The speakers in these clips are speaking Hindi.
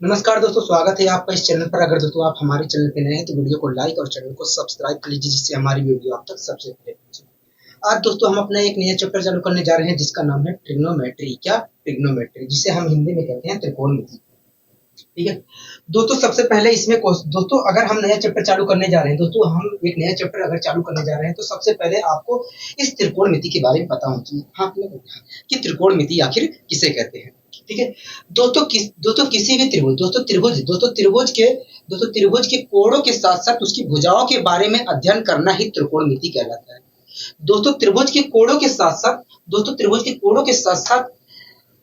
नमस्कार दोस्तों, स्वागत है आपका इस चैनल पर। अगर दोस्तों आप हमारे चैनल पे नए हैं तो वीडियो को लाइक और चैनल को सब्सक्राइब कर लीजिए, जिससे हमारी वीडियो आप तक सबसे पहले पहुंचे। आज दोस्तों हम अपना एक नया चैप्टर चालू करने जा रहे हैं जिसका नाम है ट्रिग्नोमेट्री। क्या? ट्रिग्नोमेट्री, जिसे हम हिंदी में कहते हैं त्रिकोणमिति। ठीक है दोस्तों, सबसे पहले इसमें दोस्तों अगर हम नया चैप्टर चालू करने जा रहे हैं, दोस्तों हम एक नया चैप्टर अगर चालू करने जा रहे हैं तो सबसे पहले आपको इस त्रिकोणमिति के बारे में पता होना चाहिए। हाँ, कि त्रिकोणमिति आखिर किसे कहते हैं। ठीक है दोस्तों किसी भी त्रिभुज दोस्तों त्रिभुज के कोणों के साथ साथ उसकी भुजाओं के बारे में अध्ययन करना ही त्रिकोणमिति कहलाता है। दोस्तों त्रिभुज के कोणों के साथ साथ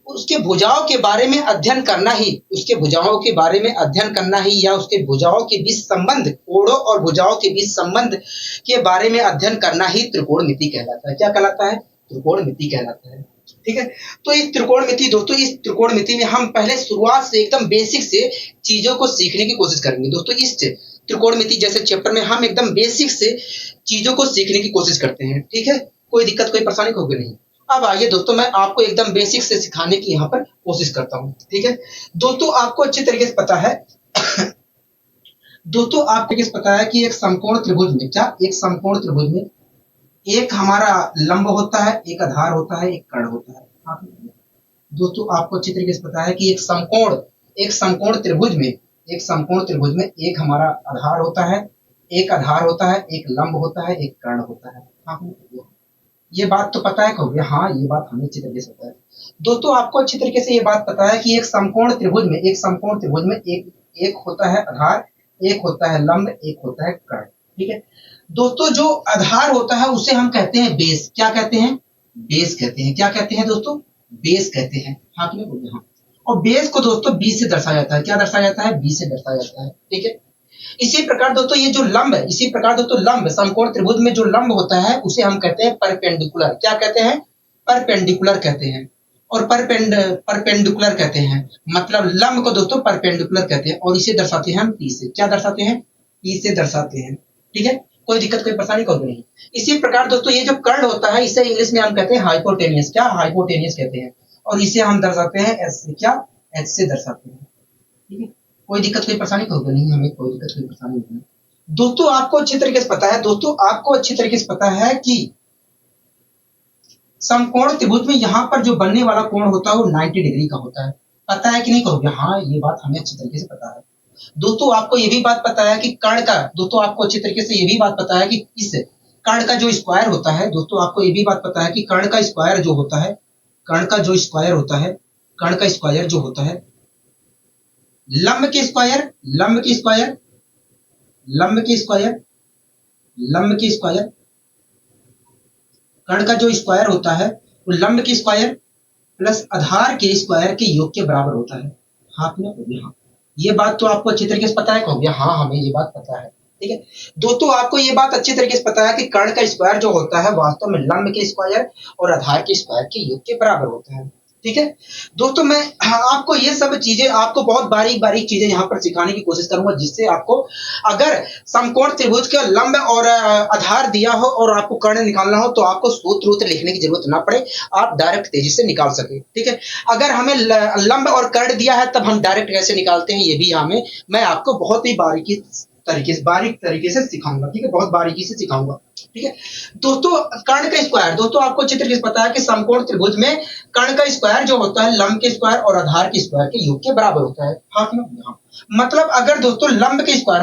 उसके भुजाओं के बारे में अध्ययन करना ही या उसके भुजाओं के बीच संबंध, कोणों और भुजाओं के बीच संबंध के बारे में अध्ययन करना ही त्रिकोणमिति कहलाता है। क्या कहलाता है? त्रिकोणमिति कहलाता है। ठीक है, तो इस त्रिकोणमिति में हम पहले शुरुआत से एकदम बेसिक से चीजों को सीखने की कोशिश करेंगे। दोस्तों इस त्रिकोणमिति जैसे चैप्टर में हम एकदम बेसिक से चीजों को सीखने की कोशिश करते हैं। ठीक है, कोई दिक्कत कोई परेशानी होगी नहीं। अब आइए दोस्तों, मैं आपको एकदम बेसिक से सिखाने की यहाँ पर कोशिश करता हूँ। ठीक है दोस्तों, आपको अच्छे तरीके से पता है कि एक समकोण त्रिभुज में एक हमारा लंब होता है, एक आधार होता है, एक कर्ण होता है। दोस्तों आपको अच्छी तरीके से पता है कि एक समकोण त्रिभुज में एक हमारा आधार होता है, एक लंब होता है, एक कर्ण होता है। ये बात तो पता है कहोगे? हाँ, ये बात हमें अच्छी तरीके से पता है। दोस्तों आपको अच्छी तरीके से ये बात पता है कि एक समकोण त्रिभुज में एक होता है आधार, एक होता है लंब, एक होता है कर्ण। ठीक है दोस्तों, जो आधार होता है उसे हम कहते हैं बेस। क्या कहते हैं? बेस कहते हैं। क्या कहते हैं दोस्तों? बेस कहते हैं। हाँ कि नहीं बोलिए? हाँ। और बेस को दोस्तों बी से दर्शाया जाता है। क्या दर्शाया जाता है? बी से दर्शाया जाता है। ठीक है, इसी प्रकार दोस्तों ये जो लंब है, समकोण त्रिभुज में जो लंब होता है उसे हम कहते हैं परपेंडिकुलर। क्या कहते हैं? परपेंडिकुलर कहते हैं। और परपेंडिकुलर कहते हैं, मतलब लंब को दोस्तों परपेंडिकुलर कहते हैं। और इसे दर्शाते हैं हम पी से। क्या दर्शाते हैं? पी से दर्शाते हैं। ठीक है, कोई दिक्कत कोई परेशानी को नहीं। इसी प्रकार दोस्तों ये जो कर्ण होता है इसे इंग्लिश में हम कहते हैं हाइपोटेनियस। क्या? हाइपोटेनियस कहते हैं। और इसे हम दर्शाते हैं एच से। क्या? एच से दर्शाते हैं। ठीक है, कोई दिक्कत कोई परेशानी होगी नहीं, हमें कोई दिक्कत कोई परेशानी नहीं। दोस्तों आपको अच्छी तरीके से पता है कि समकोण त्रिभुज में यहाँ पर जो बनने वाला कोण होता है वो 90 डिग्री का होता है। पता है कि नहीं कहोगे? हाँ, ये बात हमें अच्छी तरीके से पता है। दोस्तों आपको ये भी बात पता है कि कर्ण का इस कर्ण का जो स्क्वायर होता है, दोस्तों आपको ये भी बात पता है कि कर्ण का स्क्वायर जो होता है लंब के स्क्वायर कर्ण का जो स्क्वायर होता है वो लंब के स्क्वायर प्लस आधार के स्क्वायर के योग के बराबर होता है। हाँ ना? हाँ, ये बात तो आपको अच्छी तरीके से पता है कहोगे? हाँ, हमें ये बात पता है। ठीक है दोस्तों, आपको ये बात अच्छी तरीके से पता है कि कर्ण का स्क्वायर जो होता है वास्तव में लंब के स्क्वायर और आधार के स्क्वायर के योग के बराबर होता है। ठीक है दोस्तों, मैं आपको ये सब चीजें आपको बहुत बारीक चीजें यहाँ पर सिखाने की कोशिश करूंगा, जिससे आपको अगर समकोण त्रिभुज का लंब और आधार दिया हो और आपको कर्ण निकालना हो तो आपको सूत्र लिखने की जरूरत ना पड़े, आप डायरेक्ट तेजी से निकाल सके। ठीक है, अगर हमें लंब और कर्ण दिया है तब हम डायरेक्ट कैसे निकालते हैं ये भी मैं आपको बहुत ही बारीक तरीके से सिखाऊंगा। ठीक है, बहुत बारीकी से सिखाऊंगा। ठीक है दोस्तों, कर्ण का स्क्वायर, दोस्तों आपको अच्छी तरीके से पता है कि समकोण त्रिभुज में कर्ण का स्क्वायर जो होता है लंब के स्क्वायर और आधार के स्क्वायर के योग के बराबर होता है। हाँ कि नहीं? मतलब अगर दोस्तों लंब के स्क्वायर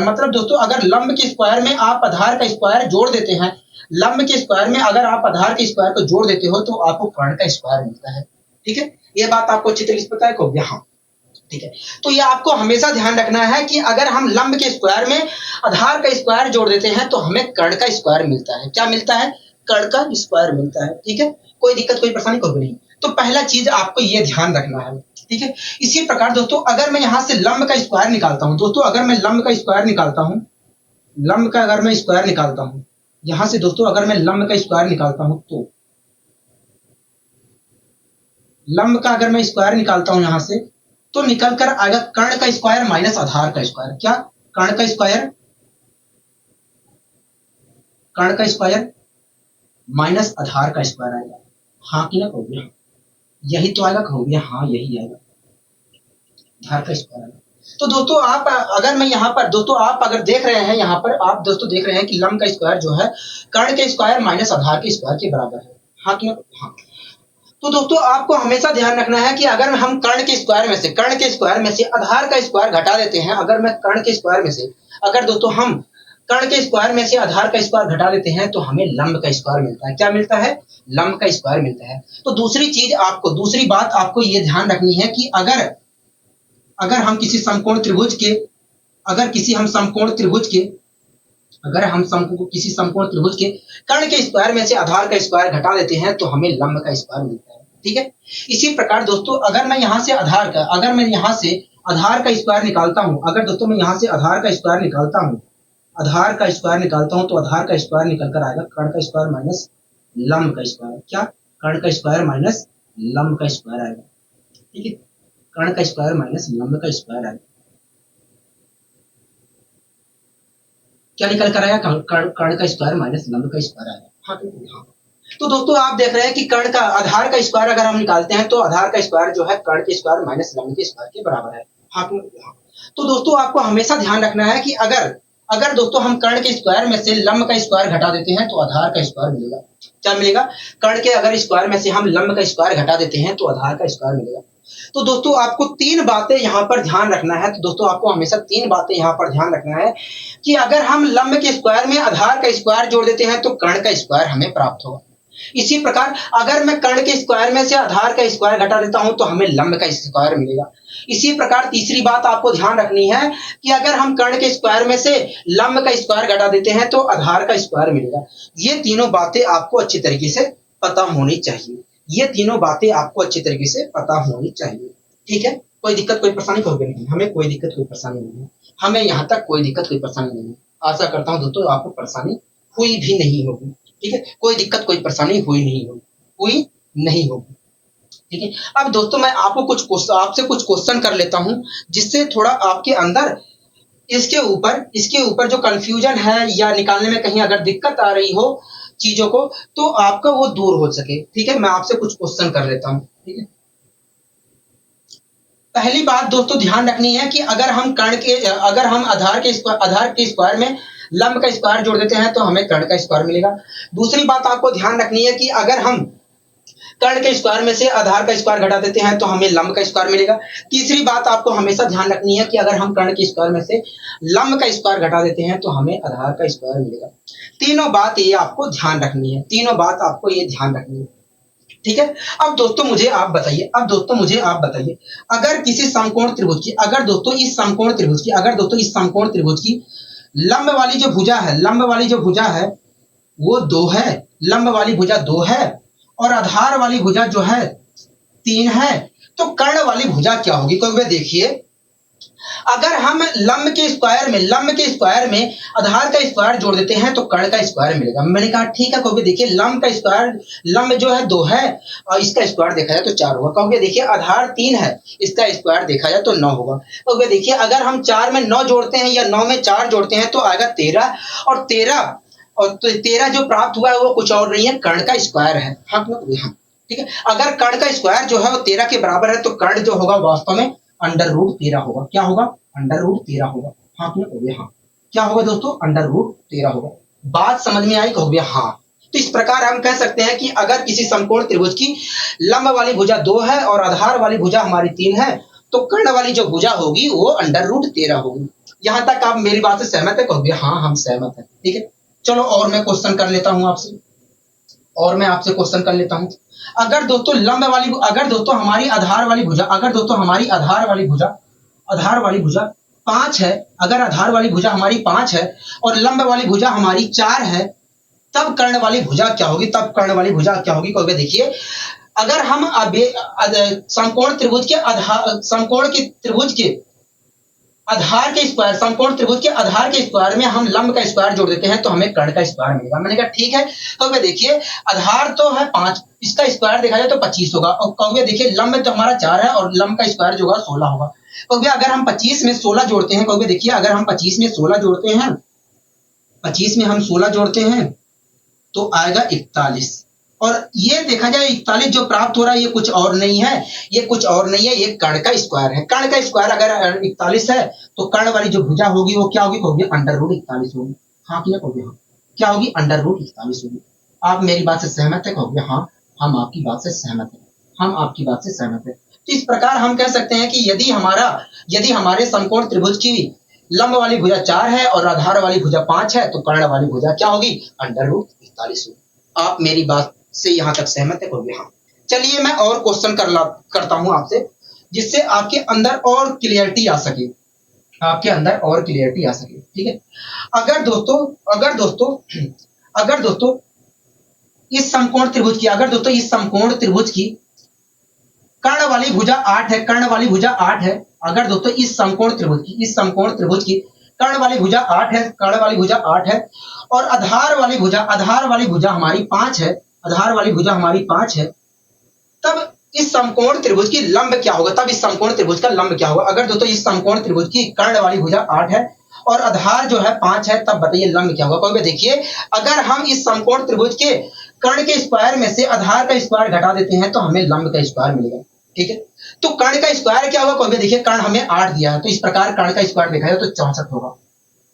में आप आधार का स्क्वायर जोड़ देते हैं, लंब के स्क्वायर में अगर आप आधार के स्क्वायर को जोड़ देते हो तो आपको कर्ण का स्क्वायर मिलता है। ठीक है, ये बात आपको अच्छी तरीके से पता है को? हाँ। ठीक है, तो ये आपको हमेशा ध्यान रखना है कि अगर हम लंब के स्क्वायर में आधार का स्क्वायर जोड़ देते हैं तो हमें कर्ण का स्क्वायर मिलता है। क्या मिलता है? कर्ण का स्क्वायर मिलता है। ठीक है, कोई दिक्कत कोई परेशानी कोई नहीं। तो पहला चीज आपको ये ध्यान रखना है। ठीक है, इसी प्रकार दोस्तों अगर मैं यहाँ से लंब का स्क्वायर निकालता हूँ, दोस्तों अगर मैं लंब का स्क्वायर निकालता हूँ, यहाँ से दोस्तों अगर मैं लंब का स्क्वायर निकालता हूँ तो लंब का अगर मैं स्क्वायर निकालता हूँ यहाँ से तो निकल कर आएगा कर्ण का स्क्वायर माइनस आधार का स्क्वायर। क्या? कर्ण का स्क्वायर माइनस आधार का स्क्वायर आएगा। हाँ कि ना कहोगे? यही तो आएगा कहोगे? हाँ, यही आएगा, आधार का स्क्वायर आएगा। तो दोस्तों आप अगर मैं यहाँ पर दोस्तों आप अगर देख रहे हैं यहाँ पर आप दोस्तों देख रहे हैं कि लंब का स्क्वायर जो है कर्ण के स्क्वायर माइनस आधार के स्क्वायर के बराबर है। हाँ कि हाँ। तो दोस्तों आपको हमेशा ध्यान रखना है कि अगर हम कर्ण के स्क्वायर में से आधार का स्क्वायर घटा देते हैं, अगर मैं कर्ण के स्क्वायर में से अगर दोस्तों हम कर्ण के स्क्वायर में से आधार का स्क्वायर घटा देते हैं तो हमें लंब का स्क्वायर मिलता है। क्या मिलता है? लंब का स्क्वायर मिलता है। तो दूसरी बात आपको ये ध्यान रखनी है कि अगर हम किसी समकोण त्रिभुज के किसी समकोण त्रिभुज के कर्ण के स्क्वायर में से आधार का स्क्वायर घटा देते हैं तो हमें लंब का स्क्वायर मिलता है। ठीक है। इसी प्रकार दोस्तों अगर मैं यहाँ से आधार का स्क्वायर निकालता हूँ, अगर दोस्तों मैं यहाँ से आधार का स्क्वायर निकालता हूँ तो आधार का स्क्वायर निकल कर आएगा कर्ण का स्क्वायर माइनस लंब का स्क्वायर। क्या? कर्ण का स्क्वायर माइनस लंब का स्क्वायर आएगा। ठीक है। कर्ण का स्क्वायर माइनस लंब का स्क्वायर आएगा। क्या निकल कर आएगा? कर्ण का स्क्वायर माइनस लंब का स्क्वायर आएगा। हाँ। तो दोस्तों आप देख रहे हैं कि कर्ण का आधार का स्क्वायर अगर हम निकालते हैं तो आधार का स्क्वायर जो है कर्ण के स्क्वायर माइनस लंब के स्क्वायर के बराबर है। हाँ। तो दोस्तों आपको हमेशा ध्यान रखना है कि अगर दोस्तों हम कर्ण के स्क्वायर में से लंब का स्क्वायर घटा देते हैं तो आधार का स्क्वायर मिलेगा। क्या मिलेगा? कर्ण के अगर स्क्वायर में से हम लंब का स्क्वायर घटा देते हैं तो आधार का स्क्वायर मिलेगा। तो दोस्तों आपको तीन बातें यहाँ पर ध्यान रखना है। तो दोस्तों आपको हमेशा तीन बातें यहाँ पर ध्यान रखना है कि अगर हम लंब के स्क्वायर में आधार का स्क्वायर जोड़ देते हैं तो कर्ण का स्क्वायर हमें प्राप्त होगा। इसी प्रकार अगर मैं कर्ण के स्क्वायर में से आधार का स्क्वायर घटा देता हूं तो हमें लंब का स्क्वायर मिलेगा। इसी प्रकार तीसरी बात आपको ध्यान रखनी है कि अगर हम कर्ण के स्क्वायर में से लंब का स्क्वायर घटा देते हैं तो आधार का स्क्वायर मिलेगा। ये तीनों बातें आपको अच्छी तरीके से पता होनी चाहिए। ठीक है। कोई दिक्कत कोई परेशानी नहीं, हमें कोई दिक्कत कोई परेशानी नहीं है। हमें यहाँ तक कोई दिक्कत कोई परेशानी नहीं है। आशा करता हूँ दोस्तों आपको परेशानी हुई भी नहीं होगी। ठीक है। कोई दिक्कत कोई परेशानी हुई नहीं होगी। ठीक है। अब दोस्तों मैं आपसे कुछ क्वेश्चन कर लेता हूं जिससे थोड़ा आपके अंदर इसके ऊपर जो कंफ्यूजन है या निकालने में कहीं अगर दिक्कत आ रही हो चीजों को तो आपका वो दूर हो सके। ठीक है। मैं आपसे कुछ क्वेश्चन कर लेता हूं। ठीक है। पहली बात दोस्तों ध्यान रखनी है कि अगर हम आधार के स्क्वायर में लंब का स्क्वायर जोड़ देते हैं तो हमें कर्ण का स्क्वायर मिलेगा। दूसरी बात आपको ध्यान रखनी है कि अगर हम कर्ण के स्क्वायर में से आधार का स्क्वायर घटा देते हैं तो हमें लंब का स्क्वायर मिलेगा। तीसरी बात आपको हमेशा ध्यान रखनी है कि अगर हम कर्ण के स्क्वायर में से लंब का स्क्वायर घटा देते हैं तो हमें आधार का स्क्वायर मिलेगा। तीनों बात ये आपको ध्यान रखनी है। ठीक है। अब दोस्तों मुझे आप बताइए अगर इस समकोण त्रिभुज की लंब वाली जो भुजा है वो 2 है, लंब वाली भुजा 2 है और आधार वाली भुजा जो है 3 है, तो कर्ण वाली भुजा क्या होगी? क्योंकि देखिए अगर हम लंब के स्क्वायर में आधार का स्क्वायर जोड़ देते हैं तो कर्ण का स्क्वायर मिलेगा। मैंने कहा ठीक है। क्योंकि देखिए लंब जो है 2 है और इसका स्क्वायर देखा जाए तो 4 होगा। क्योंकि देखिए आधार 3 है, इसका स्क्वायर देखा जाए तो 9 होगा। क्योंकि देखिए अगर हम 4 में 9 जोड़ते हैं या 9 में 4 जोड़ते हैं तो आएगा 13 और 13 जो प्राप्त हुआ है वो कुछ और नहीं है, कर्ण का स्क्वायर है। हाँ। ठीक है। अगर कर्ण का स्क्वायर जो है वो 13 के बराबर है तो कर्ण जो होगा वास्तव में √13 होगा। क्या होगा? √13 होगा। हाँ। हाँ। क्या होगा दोस्तों? √13 होगा। बात समझ में आई? कहोगे हाँ। तो इस प्रकार हम कह सकते हैं कि अगर किसी समकोण त्रिभुज की लंब वाली भुजा 2 है और आधार वाली भुजा हमारी 3 है तो कर्ण वाली जो भुजा होगी वो √13 होगी। यहां तक आप मेरी बात से सहमत है? कहोगे हाँ हम सहमत हैं। ठीक है। चलो और मैं क्वेश्चन कर लेता हूं आपसे अगर दोस्तों हमारी आधार वाली भुजा 5 है, अगर आधार वाली भुजा हमारी 5 है और लंब वाली भुजा हमारी 4 है तब कर्ण वाली भुजा क्या होगी? क्योंकि देखिए अगर हम समकोण त्रिभुज के आधार के स्क्वायर में हम लंब का स्क्वायर जोड़ देते हैं तो हमें कर्ण का स्क्वायर मिलेगा। मैंने कहा ठीक है। तो देखिए आधार तो है 5, इसका स्क्वायर देखा जाए तो 25 होगा और कहोगे देखिए लंब तो हमारा 4 है और लंब का स्क्वायर जो होगा 16 होगा। कहोगे अगर हम 25 में 16 जोड़ते हैं, कहोगे देखिए अगर हम 25 में 16 जोड़ते हैं तो आएगा 41 और ये देखा जाए 41 जो प्राप्त हो रहा है ये कुछ और नहीं है, ये कुछ और नहीं है, ये कर्ण का स्क्वायर है। कर्ण का स्क्वायर अगर 41 है तो कर्ण वाली जो भुजा होगी वो क्या होगी अंडर रूट 41 होगी। हाँ कि होगी, हाँ क्या होगी अंडर रूट 41 होगी। आप मेरी बात से सहमत है? कहोगे हाँ हम आपकी बात से सहमत है, हम आपकी बात से सहमत है। तो इस प्रकार हम कह सकते हैं कि यदि हमारे समकोण त्रिभुज की लंब वाली भुजा 4 है और आधार वाली भुजा 5 है तो कर्ण वाली भुजा क्या होगी अंडर रूट 41 होगी। आप मेरी बात से यहां तक सहमत है? कहोगे हाँ। चलिए मैं और क्वेश्चन करता हूं आपसे, जिससे आपके अंदर और क्लियरिटी आ सके, आपके अंदर और क्लियरिटी आ सके। ठीक है, अगर दोस्तों अगर दोस्तों अगर दोस्तों इस समकोण त्रिभुज की कर्ण वाली भुजा 8 है, कर्ण वाली भुजा 8 है। अगर दोस्तों इस समकोण त्रिभुज की कर्ण वाली भुजा 8 है, कर्ण वाली भुजा 8 है और आधार वाली भुजा हमारी 5 है, आधार वाली भुजा हमारी 5 है, तब इस समकोण त्रिभुज की लंब क्या होगा? तब इस समकोण त्रिभुज का लंब क्या होगा? अगर दोस्तों इस समकोण त्रिभुज की कर्ण वाली भुजा 8 है और आधार जो है 5 है, तब बताइए लंब क्या होगा? कहोगे देखिए अगर हम इस समकोण त्रिभुज के कर्ण के स्क्वायर में से आधार का स्क्वायर घटा देते हैं तो हमें लंब का स्क्वायर मिलेगा। ठीक है, तो कर्ण का स्क्वायर क्या होगा? कहोगे देखिए कर्ण हमें 8 दिया है तो इस प्रकार कर्ण का स्क्वायर देखा जाए तो 64 होगा।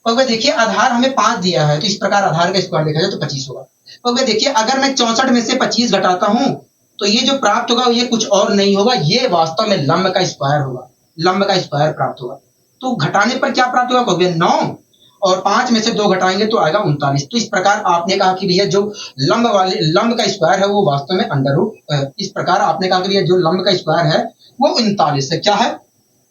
कहोगे देखिए आधार हमें 5 दिया है तो इस प्रकार आधार का स्क्वायर देखा जाए तो 25 होगा। कहोगे देखिए अगर मैं 64 में से 25 घटाता हूं तो ये जो प्राप्त होगा ये कुछ और नहीं होगा, ये वास्तव में लंब का स्क्वायर होगा, लंब का स्क्वायर प्राप्त होगा। तो घटाने पर क्या प्राप्त होगा? कहोगे 9 और 5 में से 2 घटाएंगे तो आएगा 39। तो इस प्रकार आपने कहा कि भैया जो लंब का स्क्वायर है वो वास्तव में अंडर रूट, इस प्रकार आपने कहा कि भैया जो लंब का स्क्वायर है वो 39 है। क्या है?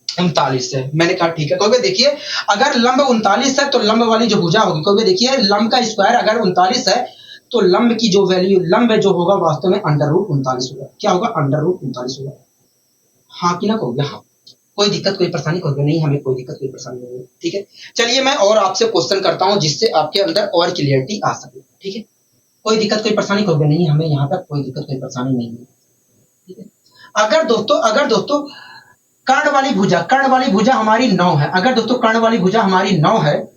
39 है। मैंने कहा ठीक है। कहोगे देखिए अगर लंब 39 है तो लंब वाली जो भुजा होगी, कहोगे देखिए लंब का स्क्वायर अगर 39 है तो लंब की जो वैल्यू लंब जो होगा वास्तव में अंडर रूट 39 होगा। क्या होगा? अंडर रूट 39 होगा। हाँ कि ना? कहोगे हाँ। कोई दिक्कत कोई परेशानी? कहोगे नहीं हमें कोई दिक्कत कोई परेशानी नहीं है। ठीक है, चलिए मैं और आपसे क्वेश्चन करता हूं जिससे आपके अंदर और क्लियरिटी आ सके। ठीक है, कोई दिक्कत कोई परेशानी? कहोगे नहीं हमें यहाँ तक कोई दिक्कत कोई परेशानी नहीं है। ठीक है, अगर दोस्तों कर्ण वाली भुजा हमारी 9 है, अगर दोस्तों कर्ण वाली भुजा हमारी 9 है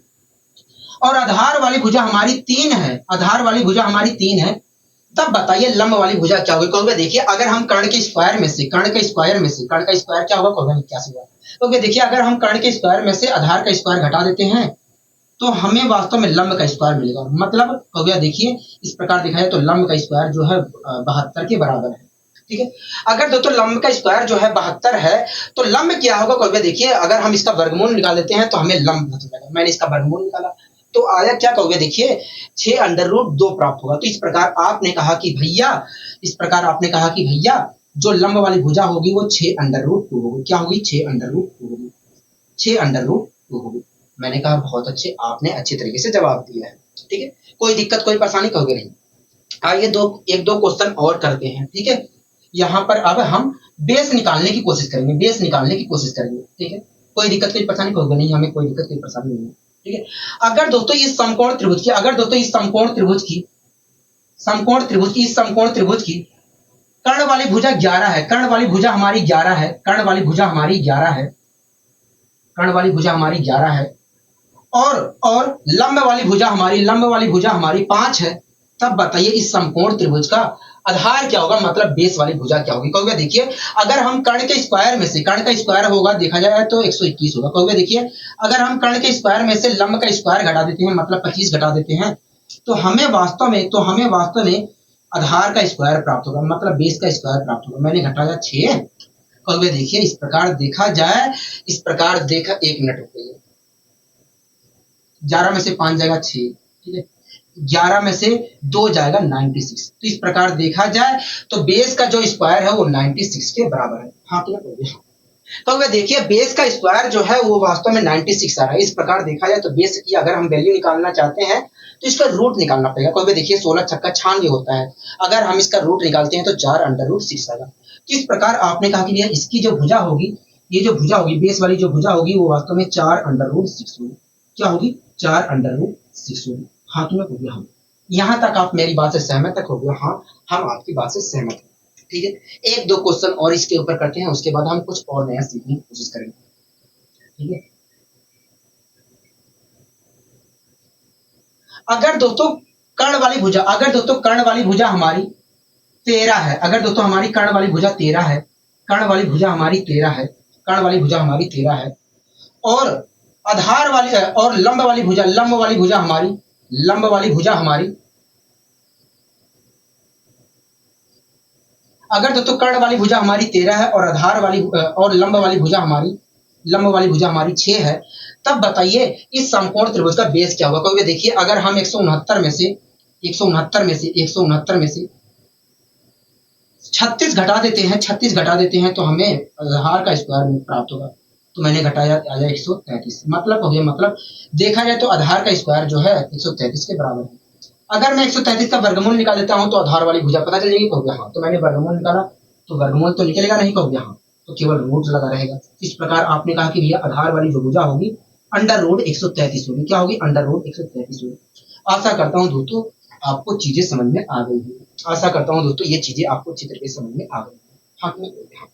और आधार वाली भुजा हमारी 3 है, आधार वाली भुजा हमारी 3 है, तब बताइए लंब वाली भुजा क्या होगी? कहोगे देखिए अगर हम कर्ण के स्क्वायर कर्ण का स्क्वायर क्या होगा? कहोगे 81 होगा। कहोगे देखिए अगर हम कर्ण के स्क्वायर में से आधार का स्क्वायर घटा देते हैं तो हमें वास्तव में लंब का स्क्वायर मिलेगा। मतलब कहोगे देखिए इस प्रकार दिखाया तो लंब का स्क्वायर जो है 72 के बराबर है। ठीक है, अगर दोस्तों लंब का स्क्वायर जो है 72 है तो लंब क्या होगा? कहोगे देखिए अगर हम इसका वर्गमूल निकाल देते हैं तो हमें लंब पता चलेगा। मैंने इसका वर्गमूल निकाला तो आया क्या? कहोगे देखिए 6 अंडर रूट 2 प्राप्त होगा। तो इस प्रकार आपने कहा कि भैया जो लंब वाली भुजा होगी वो 6 अंडर रूट 2 होगी। क्या होगी? 6 अंडर रूट 2 होगी, 6 अंडर रूट 2 होगी। मैंने कहा बहुत अच्छे, आपने अच्छे तरीके से जवाब दिया है। ठीक है, कोई दिक्कत कोई परेशानी? कहोगे नहीं। आइए एक दो क्वेश्चन और करते हैं। ठीक है, यहाँ पर अब हम बेस निकालने की कोशिश करेंगे। ठीक है, कोई दिक्कत कोई परेशानी? कहोगे नहीं हमें कोई दिक्कत कोई परेशानी नहीं है। ठीक है, अगर दोस्तों इस समकोण त्रिभुज की कर्ण वाली भुजा 11 है, कर्ण वाली भुजा हमारी 11 है, कर्ण वाली भुजा हमारी 11 है और लंब वाली भुजा हमारी 5 है, तब बताइए इस समकोण त्रिभुज का आधार क्या होगा? मतलब बेस वाली भुजा क्या होगी? कहोगे देखिए अगर हम कर्ण के स्क्वायर में से, कर्ण का स्क्वायर होगा देखा जाए तो 121 होगा। कहोगे देखिए अगर हम कर्ण के स्क्वायर में से लंब का स्क्वायर घटा देते हैं मतलब 25 घटा देते हैं तो हमें वास्तव में आधार का स्क्वायर प्राप्त होगा, मतलब बेस का स्क्वायर प्राप्त होगा। मैंने घटाया 6। कहोगे देखिए इस प्रकार देखा एक मिनट रुकिए, 11 में से 5 जाएगा 6। ठीक है, 11 में से 2 जाएगा 96। तो इस प्रकार देखा जाए तो बेस का जो स्क्वायर है वो 96 के बराबर है। हाँ क्या कहोगे? तो अगर देखिए बेस का स्क्वायर जो है वो वास्तव में 96 आ रहा है। इस प्रकार देखा जाए तो बेस की अगर हम वैल्यू निकालना चाहते हैं तो इसका रूट निकालना पड़ेगा। कहोगे देखिए 16 छक्का 96 होता है, अगर हम इसका रूट निकालते हैं तो 4 अंडर रूट 6 आएगा। तो इस प्रकार आपने कहा कि भैया इसकी जो भुजा होगी, ये जो भुजा होगी बेस वाली जो भुजा होगी वो वास्तव में 4 अंडर रूट 6 होगी। क्या होगी? 4 अंडर रूट 6 होगी। हाँ कि ना? कहोगे हाँ। यहाँ तक आप मेरी बात से सहमत है? कहोगे हाँ हम आपकी बात से सहमत हैं। ठीक है, एक दो क्वेश्चन और इसके ऊपर करते हैं, उसके बाद हम कुछ और नया सीखने की कोशिश करेंगे। ठीक है, अगर दोस्तों कर्ण वाली भुजा 13 है, अगर दोस्तों हमारी कर्ण वाली भुजा 13 है, कर्ण वाली भुजा हमारी 13 है, कर्ण वाली भुजा हमारी 13 है, और आधार वाली और लंब वाली भुजा, लंब वाली भुजा हमारी, लंब वाली भुजा हमारी, अगर दोस्तों कर्ण वाली भुजा हमारी 13 है और आधार वाली और लंब वाली भुजा हमारी, लंब वाली भुजा हमारी 6 है, तब बताइए इस समकोण त्रिभुज का बेस क्या होगा। क्योंकि देखिए अगर हम 169 में से 36 घटा देते हैं, 36 घटा देते हैं तो हमें आधार का स्क्वायर प्राप्त होगा। तो मैंने घटाया आया 133, मतलब हो गया, मतलब देखा जाए तो आधार का स्क्वायर जो है 133 के बराबर है। अगर मैं 133 का वर्गमूल निकाल देता हूं तो आधार वाली भुजा पता चल जाएगी। कहोगे हाँ, तो मैंने वर्गमूल निकाला तो वर्गमूल तो निकलेगा नहीं। कहोगे हाँ, तो केवल रूट लगा रहेगा। इस प्रकार आपने कहा कि भैया आधार वाली जो भुजा होगी अंडर रूट 133 होगी। क्या होगी? अंडर रूट 133 होगी। आशा करता हूं दोस्तों आपको चीजें समझ में आ गई है। आशा करता हूं दोस्तों ये चीजें आपको अच्छी तरीके से समझ में आ गई है। हाँ,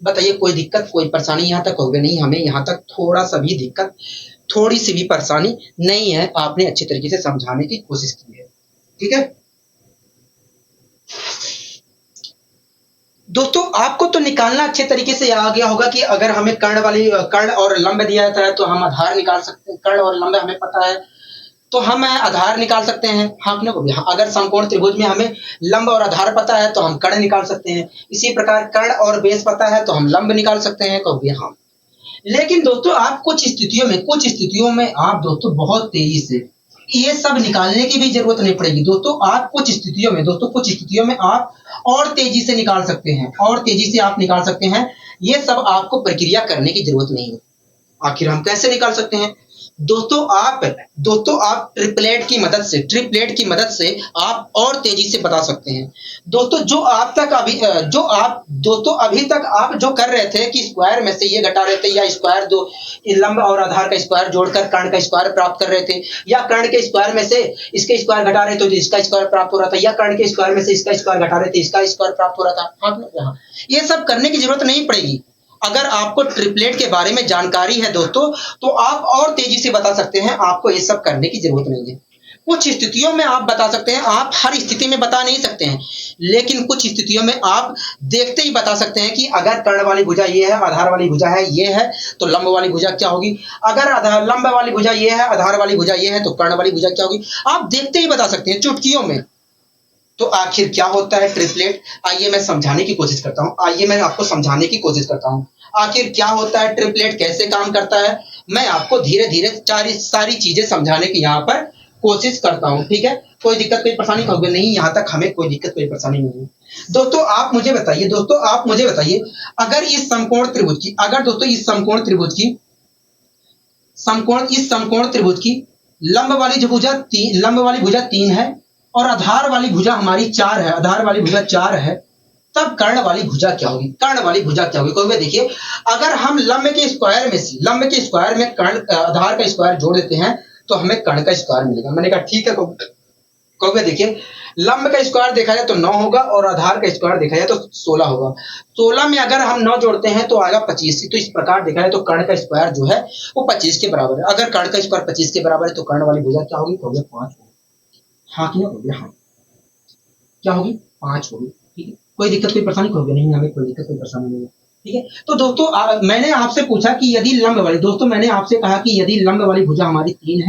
बताइए कोई दिक्कत, कोई परेशानी यहाँ तक? कहोगे नहीं, हमें यहाँ तक थोड़ा सा भी दिक्कत, थोड़ी सी भी परेशानी नहीं है। आपने अच्छी तरीके से समझाने की कोशिश की है। ठीक है दोस्तों, आपको तो निकालना अच्छे तरीके से आ गया होगा कि अगर हमें कर्ण और लंब दिया जाता है तो हम आधार निकाल सकते हैं। कर्ण और लंब हमें पता है तो हम आधार निकाल सकते हैं। हाँ, अगर समकोण त्रिभुज में हमें लंब और आधार पता है तो हम कर्ण निकाल सकते हैं। इसी प्रकार कर्ण और बेस पता है तो हम लंब निकाल सकते हैं। कहोगे हाँ, लेकिन दोस्तों आप कुछ स्थितियों में आप दोस्तों बहुत तेजी से ये सब निकालने की भी जरूरत नहीं पड़ेगी। दोस्तों आप कुछ स्थितियों में आप और तेजी से निकाल सकते हैं, और तेजी से आप निकाल सकते हैं। ये सब आपको प्रक्रिया करने की जरूरत नहीं है। आखिर हम कैसे निकाल सकते हैं? दोस्तों आप ट्रिपलेट की मदद से आप और तेजी से बता सकते हैं। दोस्तों अभी तक आप जो कर रहे थे कि स्क्वायर में से ये घटा रहे थे, या स्क्वायर दो लंब और आधार का स्क्वायर जोड़कर कर्ण का स्क्वायर प्राप्त कर रहे थे, या कर्ण के स्क्वायर में से इसके स्क्वायर घटा रहे थे तो इसका स्क्वायर प्राप्त हो रहा था, या कर्ण के स्क्वायर में से इसका स्क्वायर घटा रहे थे इसका स्क्वायर प्राप्त हो रहा था। हाँ, ये सब करने की जरूरत नहीं पड़ेगी। अगर आपको ट्रिपलेट के बारे में जानकारी है दोस्तों तो आप और तेजी से बता सकते हैं। आपको ये सब करने की जरूरत नहीं है। कुछ स्थितियों में आप बता सकते हैं, आप हर स्थिति में बता नहीं सकते हैं, लेकिन कुछ स्थितियों में आप देखते ही बता सकते हैं कि अगर कर्ण वाली भुजा ये है, आधार वाली भुजा है ये है, तो लंब वाली भुजा क्या होगी। अगर लंब वाली भुजा ये है, आधार वाली भुजा ये है, तो कर्ण वाली भुजा क्या होगी। आप देखते ही बता सकते हैं चुटकियों में। तो आखिर क्या होता है ट्रिपलेट? आइए मैं समझाने की कोशिश करता हूं। आइए मैं आपको समझाने की कोशिश करता हूं आखिर क्या होता है ट्रिपलेट, कैसे काम करता है। मैं आपको धीरे धीरे सारी चीजें समझाने की यहाँ पर कोशिश करता हूँ। ठीक है, कोई दिक्कत कोई परेशानी? कहोगे नहीं, यहाँ तक हमें कोई दिक्कत कोई परेशानी नहीं है। दोस्तों आप मुझे बताइए अगर इस समकोण त्रिभुज की लंब वाली भुजा 3 है और आधार वाली भुजा हमारी 4 है, तब कर्ण वाली भुजा क्या होगी। कहोगे देखिए अगर हम लंब के स्क्वायर में कर्ण आधार का स्क्वायर जोड़ देते हैं तो हमें कर्ण का स्क्वायर मिलेगा। मैंने कहा ठीक है। कहोगे देखिए लंब का स्क्वायर देखा जाए तो 9 होगा और आधार का स्क्वायर देखा जाए तो 16 होगा। 16 में अगर हम 9 जोड़ते हैं तो आएगा 25। तो इस प्रकार देखा जाए तो कर्ण का स्क्वायर जो है वो 25 के बराबर है। अगर कर्ण का स्क्वायर 25 के बराबर है तो कर्ण वाली भुजा क्या होगी। कहोगे 5 होगी। हाँ कि नहीं? हाँ, क्या होगी? 5 होगी। ठीक है, कोई दिक्कत कोई परेशानी? कहोगे नहीं, हमें कोई दिक्कत कोई परेशानी नहीं है। ठीक है, तो दोस्तों मैंने आपसे पूछा कि यदि मैंने आपसे कहा कि यदि लंब वाली भुजा हमारी 3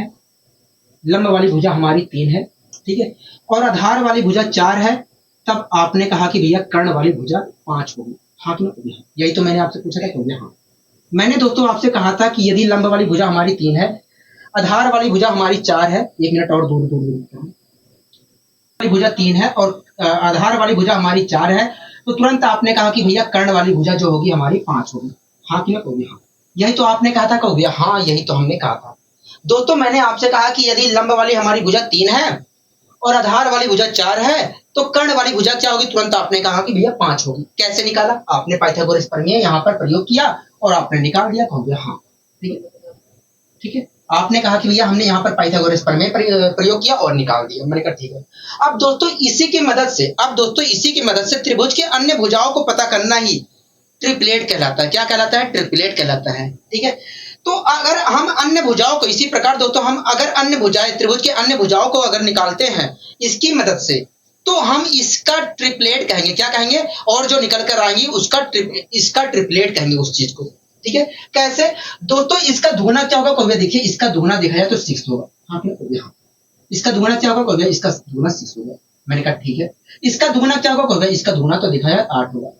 है, ठीक है, और आधार वाली भुजा 4 है, तब आपने कहा कि भैया कर्ण वाली भुजा 5 होगी। हाँ कि नहीं? यही तो मैंने आपसे पूछा था। कहोगे हाँ। मैंने दोस्तों आपसे कहा था कि यदि लंब वाली भुजा हमारी 3 है, आधार वाली भुजा हमारी 4 है, 1 मिनट और दूर भुजा 3 है और आधार वाली भुजा हमारी 4 है, तो तुरंत आपने कहा कि भैया कर्ण वाली भुजा जो होगी हमारी 5 होगी। हाँ कि नहीं? हाँ, यही तो आपने कहा था। कहोगे हाँ, यही तो हमने कहा था। दोस्तों मैंने आपसे कहा कि यदि लंब वाली हमारी भुजा 3 है और आधार वाली भुजा 4 है तो कर्ण वाली भुजा क्या होगी। तुरंत आपने कहा कि भैया 5 होगी। कैसे निकाला? आपने पाइथागोरस प्रमेय यहाँ पर प्रयोग किया और आपने निकाल दिया। कहोगे हाँ, ठीक है। आपने कहा कि भैया हमने यहाँ पर पाइथागोरस प्रमेय प्रयोग किया और निकाल दिया। मैंने कहा ठीक है। अब दोस्तों इसी की मदद से त्रिभुज के अन्य भुजाओं को पता करना ही ट्रिपलेट कहलाता है। क्या कहलाता है? ट्रिपलेट कहलाता है। ठीक है, तो अगर हम अन्य भुजाओं को इसी प्रकार दोस्तों हम अगर अन्य भुजाएं त्रिभुज के अन्य भुजाओं को अगर निकालते हैं इसकी मदद से, तो हम इसका ट्रिपलेट कहेंगे। क्या कहेंगे? और जो निकल कर आएंगी इसका ट्रिपलेट कहेंगे उस चीज को। ठीक है, कैसे दोस्तों? इसका दुगना क्या होगा? कहोगे देखिए इसका दुगना देखा जाए तो 6 होगा। हाँ हाँ, इसका दुगना क्या होगा? कहोगे इसका दुगना 6 होगा। मैंने कहा ठीक है। इसका दुगना क्या होगा? कहोगे इसका दुगना तो देखा जाए 8 होगा।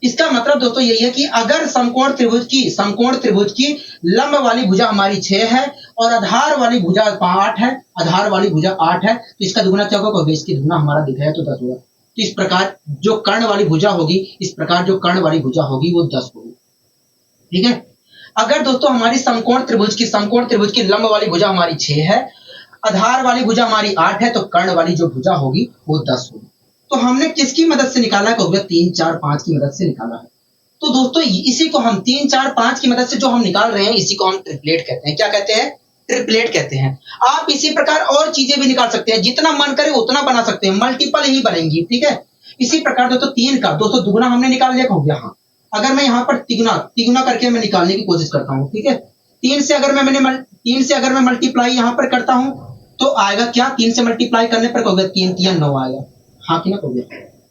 इसका मतलब दोस्तों यही है कि अगर समकोण त्रिभुज की लंब वाली भुजा हमारी 6 है और आधार वाली भुजा 8 है, आधार वाली भुजा 8 है, तो इसका दुगुना क्या होगा? इसकी दुगुना हमारा दिखा है तो 10 होगा। तो इस प्रकार जो कर्ण वाली भुजा होगी, इस प्रकार जो कर्ण वाली भुजा होगी वो 10 होगी। ठीक है। अगर दोस्तों हमारी समकोण त्रिभुज की लंब वाली भुजा हमारी 6 है, आधार वाली भुजा हमारी 8 है, तो कर्ण वाली जो भुजा होगी वो 10 होगी। तो हमने किसकी मदद से निकाला है? 3, 4, 5 की मदद से निकाला है। तो दोस्तों इसी को हम 3, 4, 5 की मदद से जो हम निकाल रहे हैं, इसी को हम ट्रिपलेट कहते हैं। क्या कहते हैं? ट्रिपलेट कहते हैं। आप इसी प्रकार और चीजें भी निकाल सकते हैं, जितना मन करे उतना बना सकते हैं, मल्टीपल ही बनेंगी। ठीक है। इसी प्रकार दोस्तों 3 का दोस्तों दुगुना हमने निकाल लिया। हो गया। हाँ, अगर मैं यहाँ पर तिगुना करके मैं निकालने की कोशिश करता हूँ। ठीक है। 3 से अगर मैं मल्टीप्लाई यहाँ पर करता हूँ तो आएगा क्या? 3 से मल्टीप्लाई करने पर कहोगे 3 3 9 आएगा। हाँ कि ना कहोगे?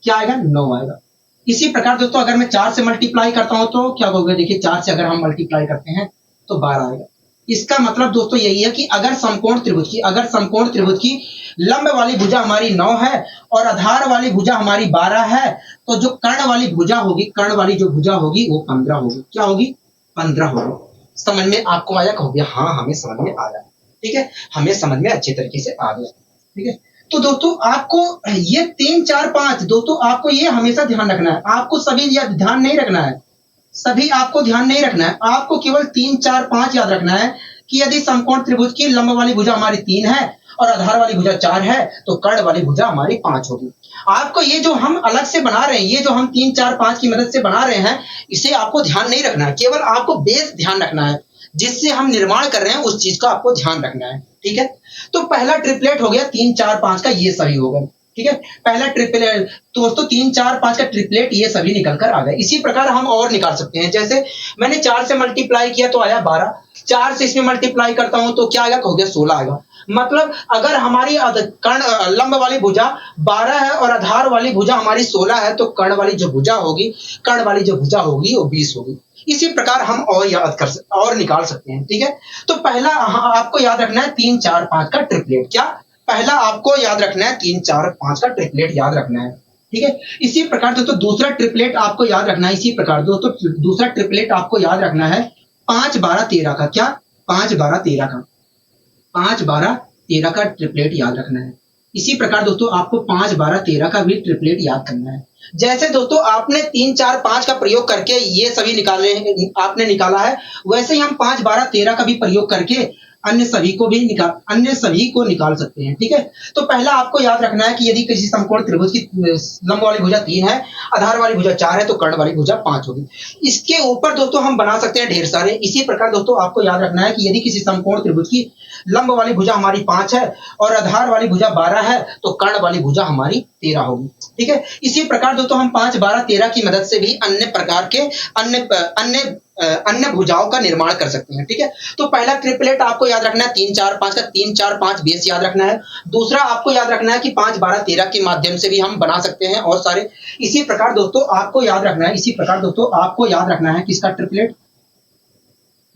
क्या आएगा? 9 आएगा। इसी प्रकार दोस्तों अगर मैं 4 से मल्टीप्लाई करता हूं तो क्या कहोगे? देखिए 4 से अगर हम मल्टीप्लाई करते हैं तो 12 आएगा। इसका मतलब दोस्तों यही है कि अगर समकोण त्रिभुज की लंब वाली भुजा हमारी 9 है और आधार वाली भुजा हमारी 12 है, तो जो कर्ण वाली भुजा होगी वो 15 होगी। क्या होगी? 15 होगी। समझ में आपको आया? कहोगे हाँ हमें समझ में आया। ठीक है, हमें समझ में अच्छे तरीके से आ गया। ठीक है। तो दोस्तों आपको ये 3, 4, 5 दोस्तों आपको ये हमेशा ध्यान रखना है। आपको सभी ध्यान नहीं रखना है, सभी आपको ध्यान नहीं रखना है। आपको केवल 3, 4, 5 याद रखना है कि यदि समकोण त्रिभुज की लंब वाली भुजा हमारी 3 है और आधार वाली भुजा 4 है, तो कर्ण वाली भुजा हमारी 5 होगी। आपको ये जो हम अलग से बना रहे हैं, ये जो हम 3, 4, 5 की मदद से बना रहे हैं, इसे आपको ध्यान नहीं रखना है। केवल आपको बेस ध्यान रखना है, जिससे हम निर्माण कर रहे हैं उस चीज का आपको ध्यान रखना है। ठीक है। तो पहला ट्रिपलेट हो गया 3, 4, 5 का, ये सही होगा। ठीक है। पहला ट्रिपलेट तो दोस्तों 3, 4, 5 का ट्रिपलेट ये सभी निकल कर आ गए। इसी प्रकार हम और निकाल सकते हैं। जैसे मैंने 4 से मल्टीप्लाई किया तो आया 12, 4 से इसमें मल्टीप्लाई करता हूं तो क्या आएगा? कहोगे 16 आएगा। मतलब अगर हमारी कर्ण लंब वाली भुजा 12 है और आधार वाली भुजा हमारी 16 है, तो कर्ण वाली जो भुजा होगी वो 20 होगी। इसी प्रकार हम और निकाल सकते हैं। ठीक है। तो पहला आपको याद रखना है 3, 4, 5 का ट्रिपलेट। क्या? पहला आपको याद रखना है 3, 4, 5 का ट्रिपलेट याद रखना है। ठीक है। इसी प्रकार दोस्तों दूसरा ट्रिपलेट आपको याद रखना है। इसी प्रकार दोस्तों दूसरा ट्रिपलेट आपको याद रखना है 5, 12, 13 का। क्या? 5, 12, 13 का। 5, 12, 13 का ट्रिपलेट याद रखना है। इसी प्रकार दोस्तों आपको 5, 12, 13 का भी ट्रिपलेट याद करना है। जैसे दोस्तों आपने 3, 4, 5 का प्रयोग करके ये सभी आपने निकाला है, वैसे ही हम 5, 12, 13 का भी प्रयोग करके अन्य सभी को निकाल सकते हैं। ठीक है। तो पहला आपको याद रखना है कि यदि किसी समकोण त्रिभुज की लंब वाली भुजा 3 है, आधार वाली भुजा 4 है, तो कर्ण वाली भुजा 5 होगी। इसके ऊपर दोस्तों हम बना सकते हैं ढेर सारे। इसी प्रकार दोस्तों आपको याद रखना है कि यदि किसी समकोण त्रिभुज की लंब वाली भुजा हमारी 5 है और आधार वाली भुजा 12 है, तो कर्ण वाली भुजा हमारी 13 होगी। ठीक है। इसी प्रकार दोस्तों हम 5, 12, 13 की मदद से भी अन्य प्रकार के अन्य भुजाओं का निर्माण कर सकते हैं। ठीक है। तो पहला ट्रिपलेट आपको याद रखना है 3, 4, 5 का। 3, 4, 5 बेस याद रखना है। दूसरा आपको याद रखना है कि 5, 12, 13 के माध्यम से भी हम बना सकते हैं और सारे। इसी प्रकार दोस्तों आपको याद रखना है किसका ट्रिपलेट?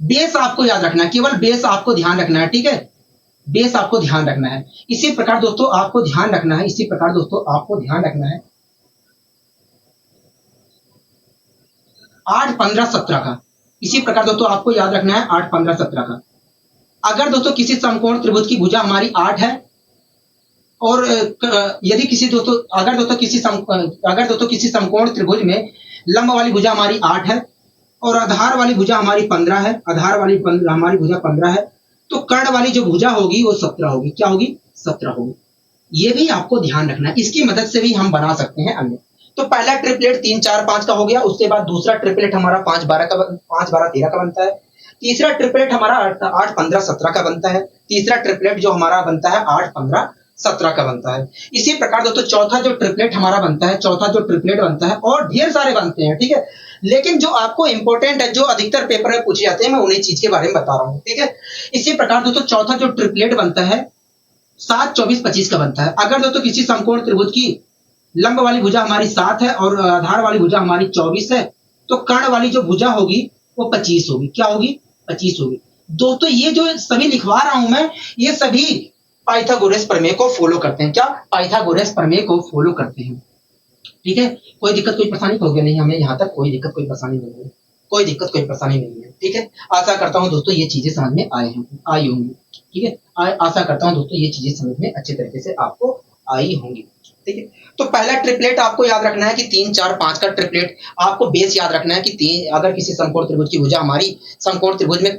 बेस आपको याद रखना है, केवल बेस आपको ध्यान रखना है। ठीक है। बेस आपको ध्यान रखना है। इसी प्रकार दोस्तों आपको ध्यान रखना है 8, 15, 17 का। इसी प्रकार दोस्तों आपको याद रखना है 8, 15, 17 का। अगर दोस्तों किसी समकोण त्रिभुज की भुजा हमारी 8 है और यदि अगर दोस्तों किसी समकोण त्रिभुज में लंब वाली भुजा हमारी 8 है और आधार वाली भुजा हमारी 15 है, हमारी भुजा 15 है, तो कर्ण वाली जो भुजा होगी वो 17 होगी। क्या होगी? 17 होगी। ये भी आपको ध्यान रखना है। इसकी मदद से भी हम बना सकते हैं अन्य। तो पहला ट्रिपलेट 3, 4, 5 का हो गया। उसके बाद दूसरा ट्रिपलेट हमारा 5, 12, 13 का बनता है। तीसरा ट्रिपलेट हमारा 8, 15, 17 का बनता है। तीसरा ट्रिपलेट जो हमारा बनता है 8, 15, 17 का बनता है। इसी प्रकार दोस्तों चौथा जो ट्रिपलेट बनता है और ढेर सारे बनते हैं। ठीक है। लेकिन जो आपको इंपॉर्टेंट है, जो अधिकतर पेपर में पूछे जाते हैं, मैं उन्हीं चीज के बारे में बता रहा हूँ। ठीक है। इसी प्रकार दोस्तों चौथा जो ट्रिपलेट बनता है 7, 24, 25 का बनता है। अगर दोस्तों किसी समकोण त्रिभुज की लंब वाली भुजा हमारी 7 है और आधार वाली भुजा हमारी 24 है, तो कर्ण वाली जो भुजा होगी वो 25 होगी। क्या होगी? 25 होगी। दोस्तों ये जो सभी लिखवा रहा हूं मैं, ये सभी पाइथागोरस प्रमेय को फॉलो करते हैं। क्या? पाइथागोरस प्रमेय को फॉलो करते हैं। ठीक है, कोई दिक्कत कोई परेशानी हो गया नहीं, हमें यहाँ तक कोई दिक्कत कोई परेशानी नहीं है, कोई दिक्कत कोई परेशानी नहीं है। ठीक है, आशा करता हूँ दोस्तों ये चीजें समझ में आई होंगी। ठीक है, आशा करता हूँ दोस्तों ये चीजें समझ में अच्छे तरीके से आपको आई होंगी। ठीक है, तो पहला ट्रिपलेट आपको याद रखना है कि 3 4 5 का ट्रिपलेट आपको बेस याद रखना है कि तीन, अगर किसी समकोण त्रिभुज की भुजा हमारी समकोण त्रिभुज में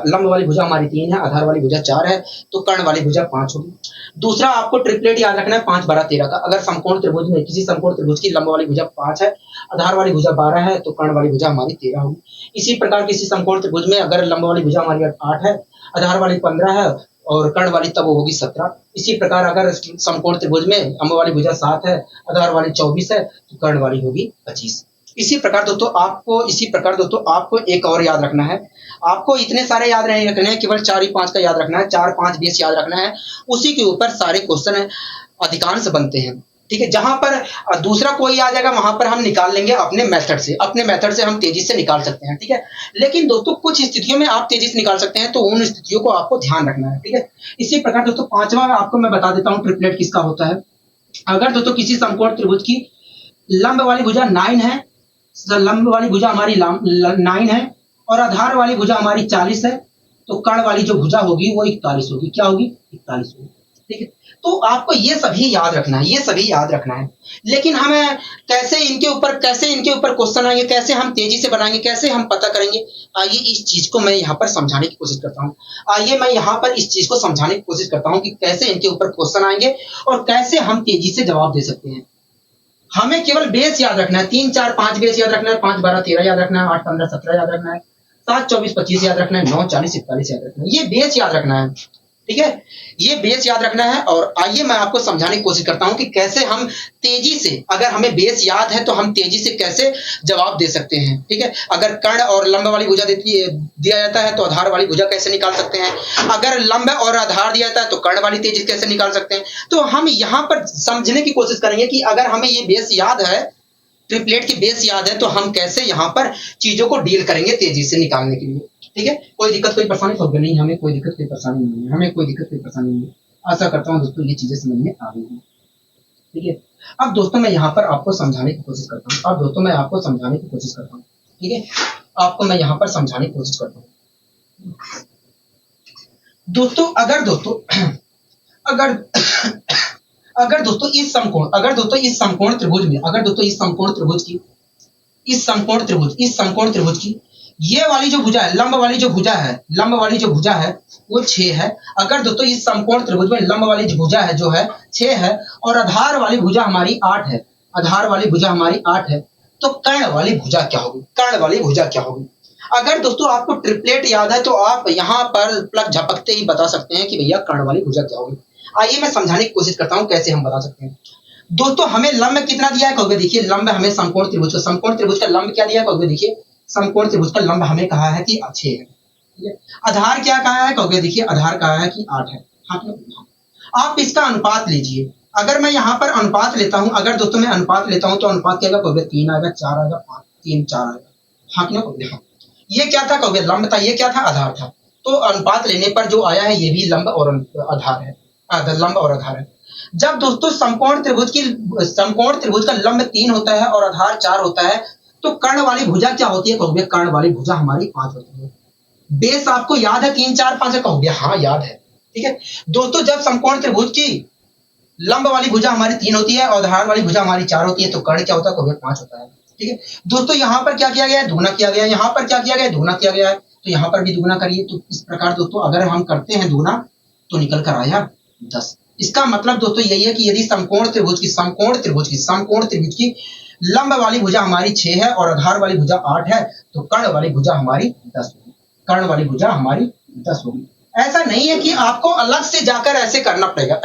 लंब वाली भुजा हमारी 3 है, आधार वाली भुजा 4 है, तो कर्ण वाली भुजा 5 होगी। दूसरा आपको ट्रिपलेट याद रखना है 5 12 13 का। अगर समकोण त्रिभुज में किसी समकोण त्रिभुज की लंब वाली भुजा 5 है, आधार वाली भुजा 12 है, तो कर्ण वाली भुजा हमारी 13 होगी। इसी प्रकार किसी समकोण त्रिभुज में अगर लंब वाली भुजा हमारी 8 है, आधार वाली 15 है और कर्ण वाली तब होगी 17। इसी प्रकार अगर समकोण त्रिभुज में लंब वाली भुजा 7 है, आधार वाली 24 है, तो कर्ण वाली होगी 25। इसी प्रकार दोस्तों आपको एक और याद रखना है। आपको इतने सारे याद नहीं रखने हैं, केवल 4 ही 5 का याद रखना है, 4 5 बेस याद रखना है। उसी के ऊपर सारे क्वेश्चन अधिकांश बनते हैं। ठीक है, जहां पर दूसरा कोई आ जाएगा वहां पर हम निकाल लेंगे अपने मेथड से हम तेजी से निकाल सकते हैं। ठीक है, लेकिन दोस्तों कुछ स्थितियों में आप तेजी से निकाल सकते हैं, तो उन स्थितियों को आपको ध्यान रखना है। ठीक है, इसी प्रकार दोस्तों पांचवा आपको मैं बता देता हूं ट्रिपलेट किसका होता है। अगर दोस्तों किसी समकोण त्रिभुज की लंब वाली भुजा 9 है, लंब वाली भुजा हमारी 9 है और आधार वाली भुजा हमारी 40 है, तो कर्ण वाली जो भुजा होगी वो 41 होगी। क्या होगी? 41 होगी। ठीक है, तो आपको ये सभी याद रखना है, लेकिन हमें कैसे इनके ऊपर क्वेश्चन आएंगे, कैसे हम तेजी से बनाएंगे, कैसे हम पता करेंगे, आइए इस चीज को मैं यहाँ पर समझाने की कोशिश करता हूँ कि कैसे इनके ऊपर क्वेश्चन आएंगे और कैसे हम तेजी से जवाब दे सकते हैं। हमें केवल बेस याद रखना है, 3 4 5 बेस याद रखना है, 5 12 13 याद रखना है, 8 15 17 याद रखना है, 7 24 25 याद रखना है, 9 40 41 याद रखना है। ये बेस याद रखना है। ठीक है, ये बेस याद रखना है। और आइए मैं आपको समझाने की कोशिश करता हूं कि कैसे हम तेजी से, अगर हमें बेस याद है तो हम तेजी से कैसे जवाब दे सकते हैं। ठीक है, अगर कर्ण और लंब वाली भुजा दिया जाता है तो आधार वाली भुजा कैसे निकाल सकते हैं, अगर लंब और आधार दिया जाता है तो कर्ण वाली तेजी कैसे निकाल सकते हैं। तो हम यहाँ पर समझने की कोशिश करेंगे कि अगर हमें ये बेस याद है, ट्रिपलेट की बेस याद है, तो हम कैसे यहाँ पर चीजों को डील करेंगे तेजी से निकालने के लिए। ठीक है, कोई दिक्कत कोई परेशानी तो नहीं, हमें कोई दिक्कत कोई परेशानी नहीं है। आशा करता हूँ दोस्तों ये चीजें समझ में आ गई हैं। ठीक है, अब दोस्तों मैं यहाँ पर आपको समझाने की कोशिश करता हूँ। ठीक है, आपको मैं यहाँ पर समझाने की कोशिश करता हूँ। दोस्तों अगर दोस्तों इस समकोण त्रिभुज की ये वाली जो भुजा है, लंब वाली जो भुजा है वो 6 है। अगर दोस्तों इस समकोण त्रिभुज में लंब वाली जो भुजा है जो है 6 है और आधार वाली भुजा हमारी 8 है, तो कर्ण वाली भुजा क्या होगी? अगर दोस्तों आपको ट्रिपलेट याद है तो आप यहाँ पर प्लग झपकते ही बता सकते हैं कि भैया कर्ण वाली भुजा क्या होगी। आइए मैं समझाने की कोशिश करता हूँ कैसे हम बता सकते हैं। दोस्तों हमें लंब कितना दिया है कहोगे, देखिए लंब हमें समकोण त्रिभुज का लंब क्या दिया है कहोगे, देखिए समकोण त्रिभुज का लंब हमें कहा है कि 6 है। ठीक है, आधार क्या कहा है कहोगे, देखिए आधार कहा है कि 8 है। आप इसका अनुपात लीजिए। अगर मैं यहाँ पर अनुपात लेता हूँ, तो अनुपात क्या कहोगे, 3 आएगा, 4 आएगा, 5 3 4 आएगा। हाँ कि ना? ये क्या था कहोगे, लंब था, ये क्या था, आधार था। तो अनुपात लेने पर जो आया है ये भी लंब और आधार है। जब दोस्तों समकोण त्रिभुज का लंब 3 होता है और आधार 4 होता है, तो कर्ण वाली भुजा क्या होती है कहोगे, कर्ण वाली भुजा हमारी 5 होती है। बेस आपको याद है 3 4 5 कहोगे, हाँ याद है। ठीक है दोस्तों, जब समकोण त्रिभुज की लंब वाली भुजा हमारी 3 होती है और आधार वाली भुजा हमारी 4 होती है, तो कर्ण क्या होता है कहोगे, 5 होता है। ठीक है दोस्तों, यहाँ पर क्या किया गया है, दुगुना किया गया है, यहाँ पर क्या किया गया है, दुगुना किया गया है, तो यहाँ पर भी दुगुना करिए। तो इस प्रकार दोस्तों अगर हम करते हैं दुगुना तो निकल कर आया 10। इसका मतलब दोस्तों यही है कि यदि समकोण त्रिभुज की लंब वाली भुजा हमारी 6 है और आधार वाली भुजा 8 है, तो कर्ण वाली भुजा हमारी 10 होगी। ऐसा नहीं है कि आपको अलग से जाकर ऐसे करना पड़ेगा,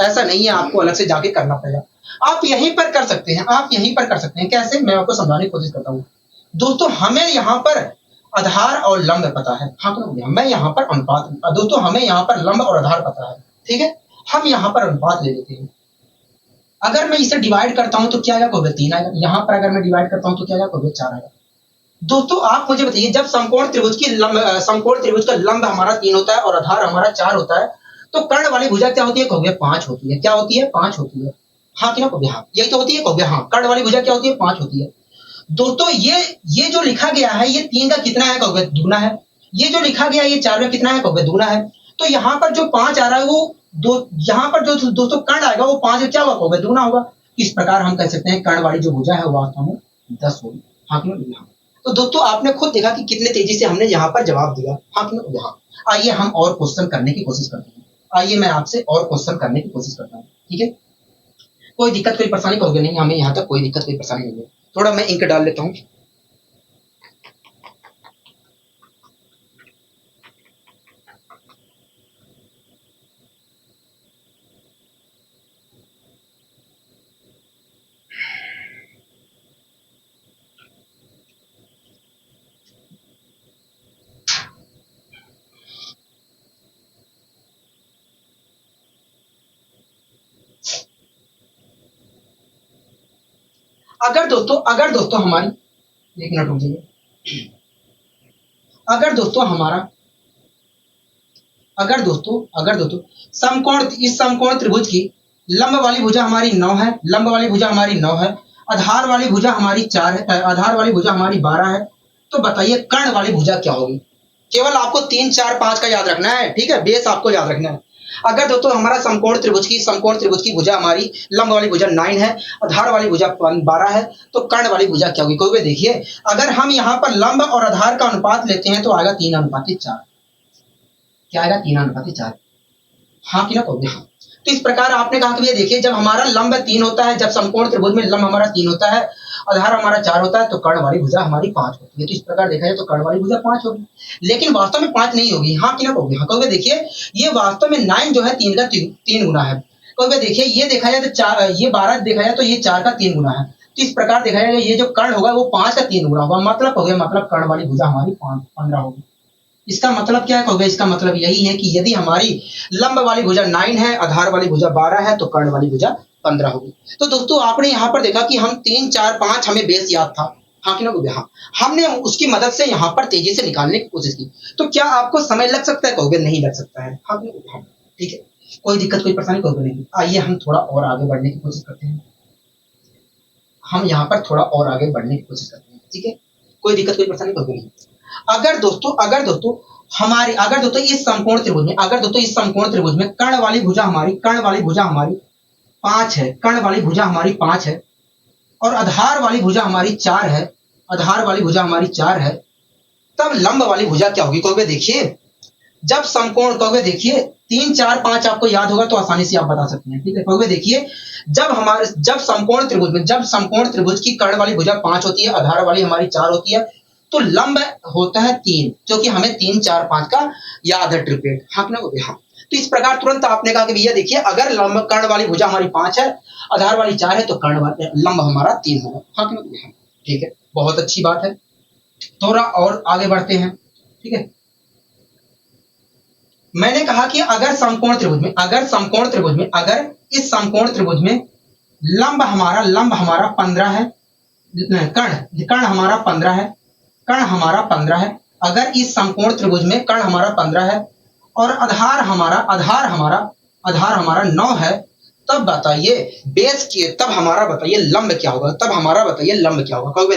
आप यहीं पर कर सकते हैं। कैसे, मैं आपको समझाने की कोशिश करता हूँ। दोस्तों हमें यहाँ पर आधार और लंब पता है, हाँ मैं यहाँ पर अनुपात, दोस्तों हमें यहाँ पर लंब और आधार पता है। ठीक है, हम यहाँ पर अनुपात ले लेते हैं। अगर मैं इसे डिवाइड करता हूं तो क्या आएगा, कहोगे 3 आएगा। यहां पर अगर मैं डिवाइड करता हूं तो क्या आएगा, कहोगे 4 आएगा। दोस्तों आप मुझे बताइए, जब समकोण त्रिभुज का लंब हमारा 3 होता है और आधार हमारा 4 होता है, तो कर्ण वाली भुजा क्या होती है, कहोगे 5 होती है। क्या होती है, 5 होती है। हाँ कि ना, कहोगे हाँ। यही तो होती है, कहोगे हाँ। कर्ण वाली भुजा क्या होती है, 5 होती है। दोस्तों ये जो लिखा गया है, ये 3 का कितना है, कहोगे दुगना है। ये जो लिखा गया है, ये 4 का कितना है, कहोगे दुगना है। तो यहाँ पर जो 5 आ रहा है वो यहाँ पर जो दोस्तों कर्ण आएगा वो 5 क्या होगा, कहोगे दुगना होगा। इस प्रकार हम कह सकते हैं कर्ण वाली जो भुजा है वो वास्तव में 10 होगी। हाँ कि ना। तो दोस्तों आपने खुद देखा कि कितने तेजी से हमने यहाँ पर जवाब दिया। हाँ कि ना। हाँ, आइए हम और क्वेश्चन करने की कोशिश करते हैं। आइए मैं आपसे और क्वेश्चन करने की कोशिश करता हूँ, ठीक है। कोई दिक्कत कोई परेशानी, कहोगे नहीं हमें यहाँ तक कोई दिक्कत कोई परेशानी नहीं है। थोड़ा मैं इंक डाल लेता हूँ। अगर दोस्तों हमारी, एक मिनट रुक जाइए। अगर दोस्तों समकोण, इस समकोण त्रिभुज की लंब वाली भुजा हमारी 9 है, लंब वाली भुजा हमारी 9 है, आधार वाली भुजा हमारी 4 है, आधार वाली भुजा हमारी 12 है, तो बताइए कर्ण वाली भुजा क्या होगी। केवल आपको 3 4 5 का याद रखना है, ठीक है, बेस आपको याद रखना है। अगर दोस्तों हमारा समकोण त्रिभुज की भुजा हमारी लंब वाली भुजा 9 है, आधार वाली भुजा 12 है, तो कर्ण वाली भुजा क्या होगी। कोई देखिए, अगर हम यहाँ पर लंब और आधार का अनुपात लेते हैं तो आएगा 3:4। क्या आएगा, 3:4। हाँ कि ना, कहोगे हाँ। तो इस प्रकार आपने कहा कि ये देखिए, जब हमारा लंब 3 होता है, जब समकोण त्रिभुज में लंब हमारा 3 होता है, आधार हमारा 4 होता है, तो कर्ण वाली भुजा हमारी 5 होती है। तो इस प्रकार देखा जाए तो कर्ण वाली भुजा 5 होगी, लेकिन वास्तव में 5 नहीं होगी। हाँ कि ना, कहोगे हाँ। कहोगे देखिए, ये वास्तव में 9 जो है 3 का 3 गुना है। कहोगे देखिए, ये देखा जाए तो 4, ये 12 देखा जाए तो ये 4 का 3 गुना है। तो इस प्रकार देखा जाएगा ये जो कर्ण होगा वो 5 का 3 गुना होगा। मतलब हो गया, मतलब कर्ण वाली भुजा हमारी 15 होगी। इसका मतलब क्या है, इसका मतलब यही है कि यदि हमारी लंब वाली भुजा 9 है, आधार वाली भुजा 12 है, तो कर्ण वाली भुजा 15 होगी। तो दोस्तों आपने यहाँ पर देखा कि हम 3 4 5 हमें बेस याद था। हाँ कि ना, हाँ। हमने उसकी मदद से यहाँ पर तेजी से निकालने की कोशिश की। तो क्या आपको समय लग सकता है, कहोगे नहीं लग सकता है। हाँ, ठीक है, कोई दिक्कत कोई परेशानी, कहोगे नहीं। आइए हम थोड़ा और आगे बढ़ने की कोशिश करते हैं। हम यहाँ पर थोड़ा और आगे बढ़ने की कोशिश करते हैं, ठीक है, कोई दिक्कत कोई परेशानी, कहोगे नहीं। अगर दोस्तों इस समकोण त्रिभुज में कर्ण वाली भुजा हमारी 5 है, कर्ण वाली भुजा हमारी 5 है, और आधार वाली भुजा हमारी 4 है, तब लंब वाली भुजा क्या होगी। कहोगे देखिए, जब समकोण, कहोगे देखिए 3 4 5 आपको याद होगा तो आसानी से आप बता सकते हैं, ठीक है। कहोगे देखिए, जब समकोण त्रिभुज की कर्ण वाली भुजा 5 होती है, आधार वाली हमारी 4 होती है, तो लंब होता है 3, क्योंकि हमें 3 4 5 का याद है ट्रिपलेट। हाँ ना, हाँ। तो इस प्रकार तुरंत आपने कहा कि भैया देखिए, अगर लंब कर्ण वाली भुजा हमारी 5 है, आधार वाली 4 है, तो लंब हमारा 3 होगा। हाँ कि नहीं, हाँ। ठीक है, बहुत अच्छी बात है। थोड़ा और आगे बढ़ते हैं, ठीक है। मैंने कहा कि अगर इस समकोण त्रिभुज में लंब हमारा 15 है, कर्ण हमारा 15 है, अगर इस समकोण त्रिभुज में कर्ण हमारा 15 है और आधार हमारा 9 है, तब बताइए तब हमारा बताइए लंब क्या होगा। कहोगे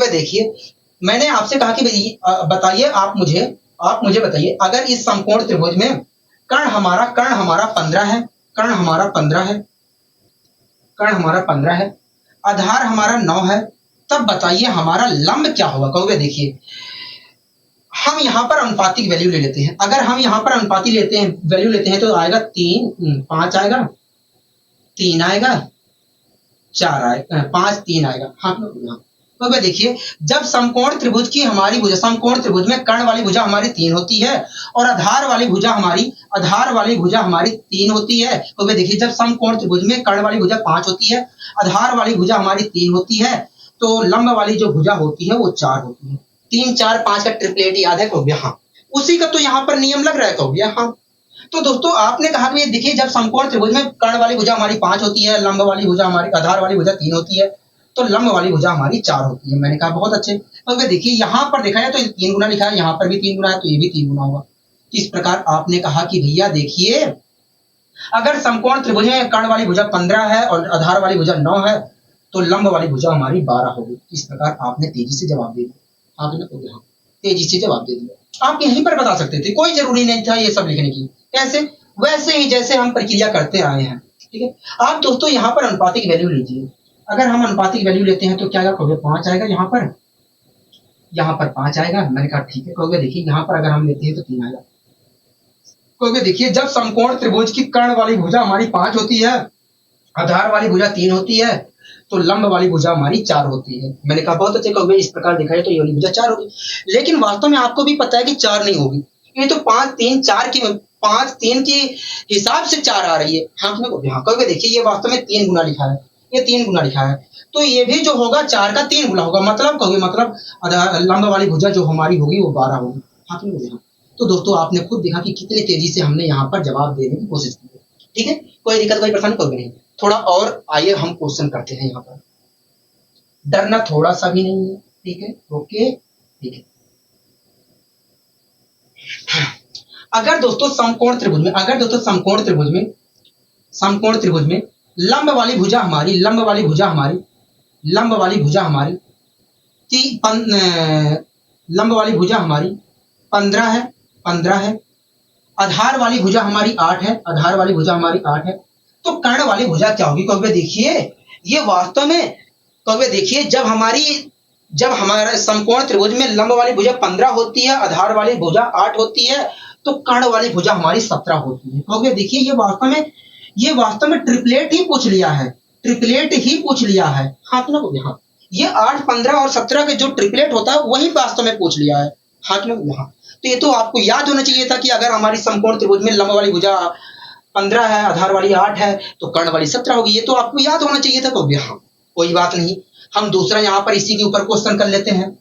देखिए, मैंने आपसे कहा कि बताइए, आप मुझे बताइए, अगर इस समकोण त्रिभुज में कर्ण हमारा 15 है, आधार हमारा 9 है, तब बताइए हमारा लंब क्या होगा। कहोगे देखिए, हम यहाँ पर अनुपातिक वैल्यू ले लेते हैं। अगर हम यहाँ पर अनुपातिक वैल्यू लेते हैं तो आएगा 3 5 आएगा, 3 आएगा, 4 आएगा, 5 3 आएगा। हाँ, तो देखिए, जब समकोण त्रिभुज में कर्ण वाली भुजा हमारी 3 होती है और आधार वाली भुजा हमारी 3 होती है, तो देखिए, जब समकोण त्रिभुज में कर्ण वाली भुजा 5 होती है, आधार वाली भुजा हमारी 3 होती है, तो लंब वाली जो भुजा होती है वो 4 होती है। 3 4 5 का ट्रिपलेट याद है, कहोगे हाँ। उसी का तो यहाँ पर नियम लग रहा है, कहोगे हाँ। तो दोस्तों आपने कहा कि देखिए जब समकोण त्रिभुज में कर्ण वाली भुजा हमारी 5 होती है, लंब वाली भुजा हमारी आधार वाली भुजा 3 होती है, तो लंब वाली भुजा हमारी 4 होती है। मैंने कहा बहुत अच्छे। तो देखिए यहाँ पर देखा जाए तो 3 गुना लिखा है, यहाँ पर भी 3 गुना है, तो ये भी 3 गुना होगा। इस प्रकार आपने कहा कि भैया देखिए अगर समकोण त्रिभुज में कर्ण वाली भुजा 15 है और आधार वाली भुजा 9 है, तो लंब वाली भुजा हमारी 12 होगी। इस प्रकार आपने तेजी से जवाब दे दिया। आपने तो यहाँ तेजी से जवाब दे दिया। आप यहीं पर बता सकते थे, कोई जरूरी नहीं था ये सब लिखने की। कैसे? वैसे ही जैसे हम प्रक्रिया करते आए हैं। ठीक है, आप दोस्तों यहाँ पर अनुपातिक वैल्यू लीजिए। अगर हम अनुपातिक वैल्यू लेते हैं तो क्या कहोगे? 5 आएगा यहाँ पर 5 आएगा। मैंने कहा ठीक है। कहोगे देखिए यहाँ पर अगर हम लेते हैं तो 3 आएगा। कहोगे देखिए जब समकोण त्रिभुज की कर्ण वाली भुजा हमारी 5 होती है, आधार वाली भुजा 3 होती है, तो लंब वाली भुजा हमारी 4 होती है। मैंने कहा बहुत अच्छे। कहोगे इस प्रकार देखा जाए तो ये वाली भुजा 4 होगी, लेकिन वास्तव में आपको भी पता है कि 4 नहीं होगी। ये तो 5 3 4 की 5 3 की हिसाब से 4 आ रही है। हाँ कहोगे देखिए ये वास्तव में 3 गुना लिखा है, ये 3 गुना लिखा है, तो ये भी जो होगा 4 का 3 गुना होगा। मतलब कहोगे मतलब लंब वाली भुजा जो हमारी होगी वो 12 होगी। हाँ तो दोस्तों आपने खुद देखा कि कितनी तेजी से हमने यहाँ पर जवाब देने की कोशिश की है। ठीक है, कोई दिक्कत कोई परेशानी कोई भी नहीं। थोड़ा और आइए हम क्वेश्चन करते हैं। यहाँ पर डरना थोड़ा सा भी नहीं है। ठीक है, ओके ठीक है। अगर दोस्तों समकोण त्रिभुज में लंब वाली भुजा हमारी लंब वाली भुजा हमारी 15 है, आधार वाली भुजा हमारी 8 है, तो कर्ण वाली भुजा क्या होगी? कहोगे देखिए ये वास्तव में कहोगे देखिए जब हमारा समकोण त्रिभुज में लंब वाली भुजा 15 होती है, आधार वाली भुजा 8 होती है, तो कर्ण वाली भुजा हमारी 17 होती है। कहोगे देखिए ये वास्तव में ट्रिपलेट ही पूछ लिया है। हाँ तो ना यहाँ ये 8 15 और 17 के जो ट्रिपलेट होता है वही वास्तव में पूछ लिया है। हाँ तो यहाँ तो ये तो आपको याद होना चाहिए था कि अगर हमारी समकोण त्रिभुज में लंब वाली भुजा 15 है, आधार वाली 8 है, तो कर्ण वाली 17 होगी। ये तो आपको याद होना चाहिए था। तो हाँ कोई बात नहीं, हम दूसरा यहाँ पर इसी के ऊपर क्वेश्चन कर लेते हैं।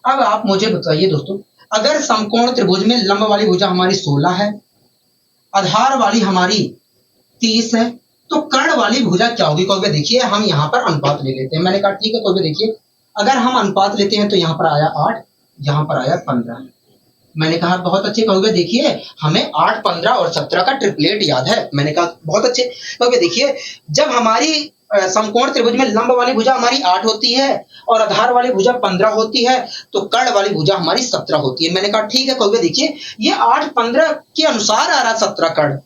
अब आप मुझे बताइए दोस्तों, अगर समकोण त्रिभुज में लंब वाली भुजा हमारी 16 है, आधार वाली हमारी 30 है, तो कर्ण वाली भुजा क्या होगी? कहोगे देखिए हम यहाँ पर अनुपात ले लेते हैं। मैंने कहा ठीक है। कहोगे देखिए अगर हम अनुपात लेते हैं तो यहाँ पर आया 8, यहाँ पर आया 15। मैंने कहा बहुत अच्छे। कहोगे देखिए हमें 8 15 और 17 का ट्रिपलेट याद है। मैंने कहा बहुत अच्छे। कहोगे देखिए जब हमारी समकोण त्रिभुज में लंब वाली भुजा हमारी 8 होती है और आधार वाली भुजा 15 होती है, तो कर्ण वाली भुजा हमारी 17 होती है। मैंने कहा ठीक है। कहोगे देखिए ये 8 15 के अनुसार आ रहा 17 कर्ण,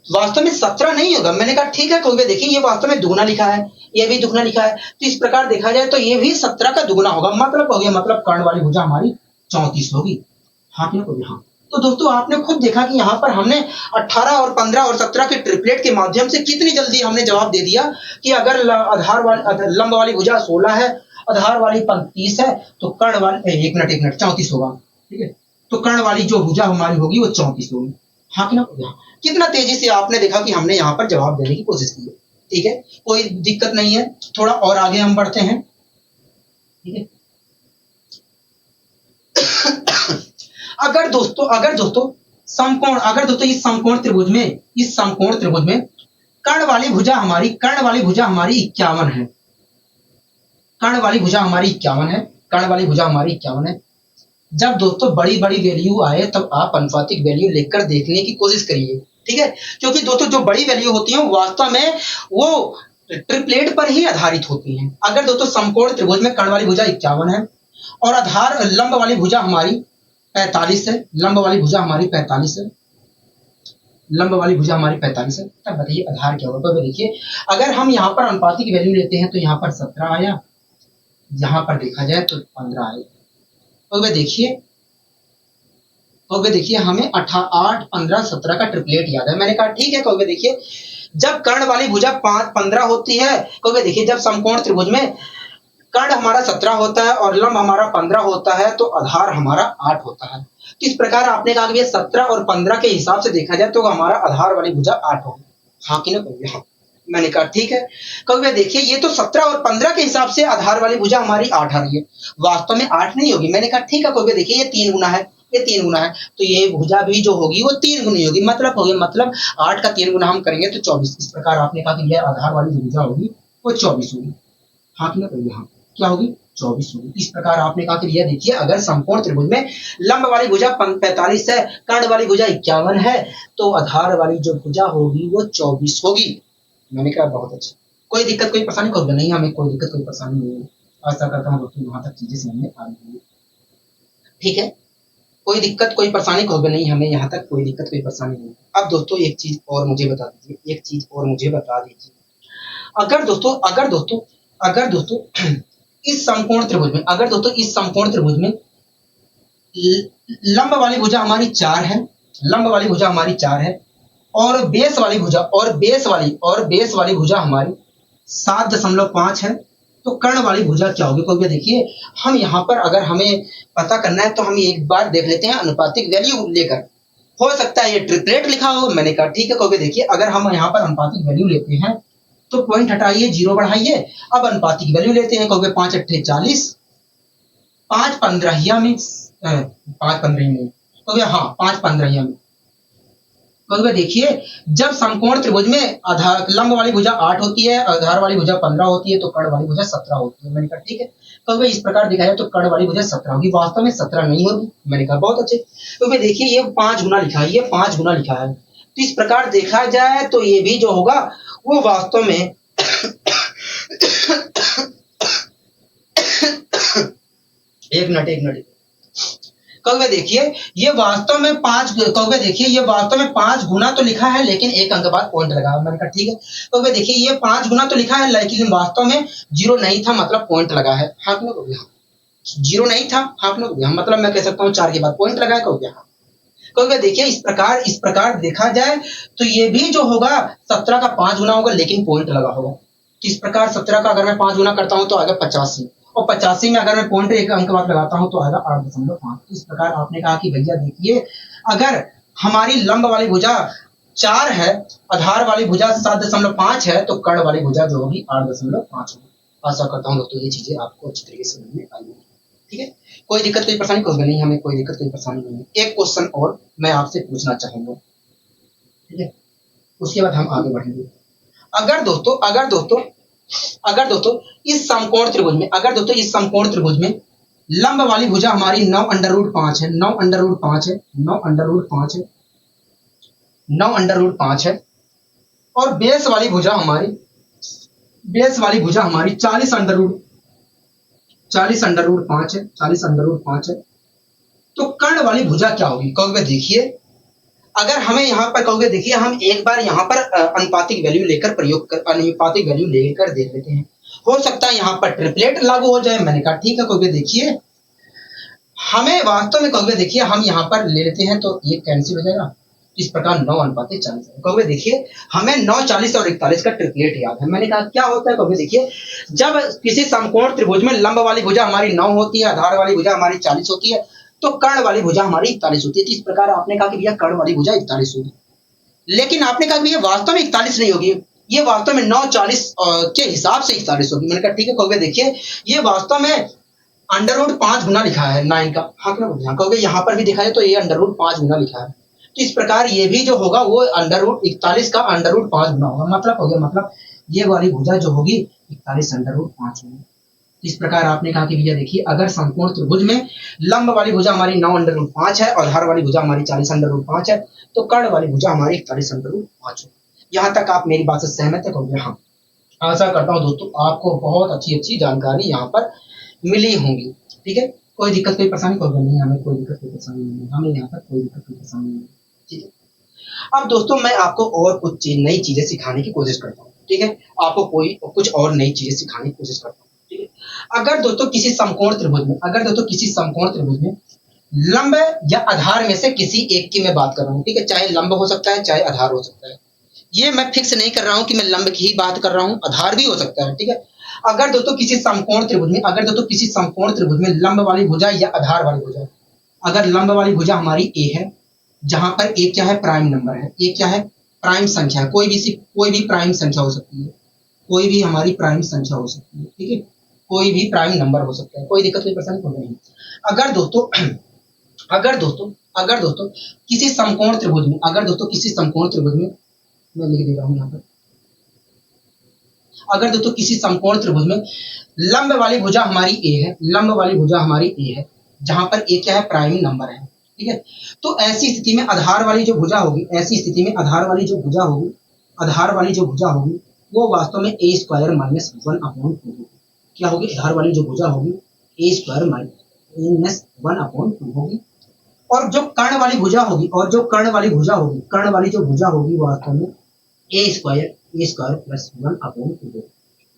वास्तव में 17 नहीं होगा। मैंने कहा ठीक है। कहोगे देखिए ये वास्तव में दुगुना लिखा है, ये भी दुगुना लिखा है, तो इस प्रकार देखा जाए तो ये भी 17 का दुगुना होगा। मतलब कर्ण वाली भुजा हमारी 34 होगी। हाँ हाँ तो दोस्तों आपने खुद देखा कि यहाँ पर हमने 18 और 15 और 17 के ट्रिपलेट के माध्यम से कितनी जल्दी हमने जवाब दे दिया कि अगर लंब वाली भुजा 16 है, आधार वाली 30 है, तो कर्ण वाली 34 होगा। ठीक है, तो कर्ण वाली जो भुजा हमारी होगी वो 34 होगी। हाँ कितना तेजी से आपने देखा कि हमने यहाँ पर जवाब देने की कोशिश की है। ठीक है, कोई दिक्कत नहीं है। थोड़ा और आगे हम बढ़ते हैं। ठीक है, अगर दोस्तों इस समकोण त्रिभुज में कर्ण वाली भुजा हमारी 51 है। कर्ण वाली भुजा हमारी 51 है। जब दोस्तों बड़ी वैल्यू आए तब आप अनुपातिक वैल्यू लेकर देखने की कोशिश करिए। ठीक है, क्योंकि दोस्तों जो बड़ी वैल्यू होती है वास्तव में वो ट्रिपलेट पर ही आधारित होती हैं। अगर दोस्तों समकोण त्रिभुज में कर्ण वाली भुजा 51 है और आधार लंब वाली भुजा हमारी 45 है, तब बताइए आधार क्या होगा? तो देखिए अगर हम यहाँ पर अनुपातिक वैल्यू लेते हैं तो यहाँ पर 17 आया, यहाँ पर देखा जाए तो 15 आया। तो देखिए हमें 8 15 17 का ट्रिपलेट याद है। मैंने कहा ठीक है। कहोगे देखिए जब कर्ण वाली भुजा 5 15 होती है, कहोगे देखिए जब समकोण त्रिभुज में कर्ण हमारा 17 होता है और लंब हमारा 15 होता है, तो आधार हमारा 8 होता है। तो इस प्रकार आपने कहा कि 17 और 15 के हिसाब से देखा जाए तो हमारा आधार वाली भुजा 8 होगी। हाँ कि ना? हाँ। मैंने कहा ठीक है। कहोगे देखिए ये तो 17 और 15 के हिसाब से आधार वाली भुजा हमारी 8 आ रही है, वास्तव में 8 नहीं होगी। मैंने कहा ठीक है। कहोगे देखिए ये 3 गुना है, ये 3 गुना है, तो ये भुजा भी जो होगी वो 3 गुनी होगी, मतलब हो गया, मतलब 8 का 3 गुना हम करेंगे तो 24। इस प्रकार आपने कहा कि यह आधार वाली जो भुजा होगी वो 24 होगी। हाँ कि नहीं, यहाँ क्या होगी 24 होगी। इस प्रकार आपने कहा कि यह देखिए, अगर समकोण त्रिभुज में लंब वाली भुजा 45 है, कर्ण वाली भुजा 51 है, तो आधार वाली जो भुजा होगी वो 24 होगी। मैंने कहा बहुत अच्छा, कोई दिक्कत कोई परेशानी होगी नहीं, हमें कोई दिक्कत कोई परेशानी नहीं है। आशा करता हूँ दोस्तों यहाँ तक चीजें समझ में आ रही है, ठीक है। कोई दिक्कत कोई परेशानी होगी नहीं, हमें यहाँ तक कोई दिक्कत कोई परेशानी नहीं। अब दोस्तों एक चीज और मुझे बता दीजिए, एक चीज और मुझे बता दीजिए, अगर दोस्तों इस समकोण त्रिभुज में, अगर दोस्तों इस समकोण त्रिभुज में लंब वाली भुजा हमारी 4 है, लंब वाली भुजा हमारी 4 है, और बेस वाली भुजा बेस वाली भुजा हमारी 7.5 है, तो कर्ण वाली भुजा क्या होगी? क्योंकि देखिए हम यहाँ पर अगर हमें पता करना है तो हम एक बार देख लेते हैं अनुपातिक वैल्यू लेकर। हो सकता है ये ट्रिपलेट लिखा हो, मैंने कहा ठीक है। क्योंकि देखिए अगर हम यहाँ पर अनुपातिक वैल्यू लेते हैं तो पॉइंट हटाइए, 0 बढ़ाइए, अब अनुपातिक वैल्यू लेते हैं। क्योंकि 5 अट्ठे 40, 5 15 में 5 15 में, क्योंकि हाँ 5 15 में, क्योंकि देखिए जब समकोण त्रिभुज में आधार लंब वाली भुजा 8 होती है, आधार वाली भुजा 15 होती है, तो कर्ण वाली भुजा 17 होती है। मैंने कहा ठीक है, क्योंकि इस प्रकार देखा जाए तो कर्ण वाली भुजा 17 होगी, वास्तव में 17 नहीं होगी। मैंने कहा बहुत अच्छे, क्योंकि देखिए ये 5 गुना लिखा है, ये 5 गुना लिखा है, तो इस प्रकार देखा जाए तो ये भी जो होगा वो वास्तव में एक मिनट, क्योंकि देखिए ये वास्तव में 5, क्योंकि देखिए ये वास्तव में 5 गुना तो लिखा है, लेकिन एक अंक बाद पॉइंट लगा। मैंने कहा ठीक है, क्योंकि देखिए ये 5 गुना तो लिखा है, लेकिन वास्तव में 0 नहीं था, मतलब पॉइंट लगा है। हाँ हो गया, 0 नहीं था, हाँ हो गया, मतलब मैं कह सकता हूँ 4 के बाद पॉइंट लगा हो गया। क्योंकि देखिए इस प्रकार देखा जाए तो ये भी जो होगा 17 का 5 गुना होगा, लेकिन पॉइंट लगा होगा। तो इस प्रकार 17 का अगर मैं 5 गुना करता हूँ तो आएगा 85, और 85 में अगर मैं पॉइंट एक अंक बाद लगाता हूं तो आएगा 8.5। इस प्रकार आपने कहा कि भैया देखिए अगर हमारी लंब वाली भुजा 4 है, आधार वाली भुजा 7.5 है, तो कर्ण वाली भुजा जो होगी 8.5 होगी। आशा करता हूं दोस्तों ये चीजें आपको अच्छी तरीके से समझ में आई होगी, ठीक है। कोई दिक्कत कोई परेशानी होगी नहीं, हमें कोई दिक्कत कोई परेशानी नहीं है। एक क्वेश्चन और मैं आपसे पूछना चाहूंगा, ठीक है, उसके बाद हम आगे बढ़ेंगे। अगर दोस्तों इस समकोण त्रिभुज में लंब वाली भुजा हमारी 9√5 है, 9√5 है, और बेस वाली भुजा हमारी 40√5 है, तो कर्ण वाली भुजा क्या होगी? क्योंकि देखिए अगर हमें यहाँ पर कहोगे, देखिए हम एक बार यहाँ पर अनुपातिक वैल्यू लेकर देख लेते हैं। हो सकता है यहाँ पर ट्रिपलेट लागू हो जाए। मैंने कहा ठीक है, क्योंकि देखिए हमें वास्तव में कहोगे, देखिए हम यहाँ पर ले लेते हैं तो ये कैंसिल हो जाएगा। इस प्रकार 9:40 कहोगे, देखिए हमें 9, 40 और 41 का ट्रिपलेट याद है। मैंने कहा क्या होता है? कहोगे देखिए जब किसी समकोण त्रिभुज में लंब वाली भुजा हमारी 9 होती है, आधार वाली भुजा हमारी 40 होती है, तो कर्ण वाली भुजा हमारी 41 होती है। तो इस प्रकार आपने कहा कि भैया कर्ण वाली भुजा 41 होगी, लेकिन आपने कहा कि ये वास्तव में 41 नहीं होगी, ये वास्तव में 9, 40 के हिसाब से 41 होगी। मैंने कहा ठीक है, कहोगे देखिए ये वास्तव में √5 गुना लिखा है 9 का। हाँ क्या कहोगे, यहाँ पर भी देखा जाए तो ये √5 गुना लिखा है, तो इस प्रकार ये भी जो होगा वो √41 का √5 गुना होगा। मतलब हो गया, मतलब ये वाली भुजा जो होगी 41 √5 होगी। इस प्रकार आपने कहा कि भैया देखिए अगर समकोण त्रिभुज में लंब वाली भुजा हमारी 9√5 है और आधार वाली भुजा हमारी 40√5 है, तो कर्ण वाली भुजा हमारी 41√5 है। यहाँ तक आप मेरी बात से सहमत है? कहोगे हाँ। आशा करता हूँ दोस्तों आपको बहुत अच्छी जानकारी यहाँ पर मिली होंगी, ठीक है। कोई दिक्कत कोई परेशानी होगी नहीं, हमें कोई दिक्कत कोई परेशानी नहीं है, हमें यहाँ पर कोई दिक्कत कोई परेशानी नहीं है, ठीक है। अब दोस्तों मैं आपको और कुछ नई चीजें सिखाने की कोशिश करता हूँ, ठीक है। आपको कुछ और नई चीजें सिखाने की कोशिश करता हूँ, ठीक है। अगर दोस्तों किसी समकोण त्रिभुज में लंब या आधार में से किसी एक की मैं बात कर रहा हूँ, ठीक है। चाहे लंब हो सकता है, चाहे आधार हो सकता है, ये मैं फिक्स नहीं कर रहा हूँ कि मैं लंब की ही बात कर रहा हूँ, आधार भी हो सकता है, ठीक है। अगर दोस्तों किसी समकोण त्रिभुज में लंब वाली भुजा या आधार वाली भुजा, अगर लंब वाली भुजा हमारी ए है, जहां पर ए क्या है? प्राइम नंबर है। ए क्या है? प्राइम संख्या है। कोई भी प्राइम संख्या हो सकती है, कोई भी हमारी प्राइम संख्या हो सकती है, ठीक है। कोई भी प्राइम नंबर हो सकता है, कोई दिक्कत कोई परेशानी नहीं। अगर दोस्तों किसी समकोण त्रिभुज में, अगर दोस्तों किसी समकोण त्रिभुज में, मैं लिख दे रहा हूं यहाँ पर, अगर दोस्तों किसी समकोण त्रिभुज में लंब वाली भुजा हमारी ए है, लंब वाली भुजा हमारी ए है, जहां पर ए क्या है, प्राइम नंबर है, ठीक है। तो ऐसी स्थिति में आधार वाली जो भुजा होगी, ऐसी स्थिति में आधार वाली जो भुजा होगी, आधार वाली जो भुजा होगी वो वास्तव में ए स्क्वायर माइनस 1/2 होगी। क्या होगी, आधार वाली जो भुजा होगी ए स्क्वायर माइनस 1/2 होगी। और जो कर्ण वाली भुजा होगी, और जो कर्ण वाली भुजा होगी, कर्ण वाली जो भुजा होगी वास्तव में ए स्क्वायर प्लस 1/2 होगी।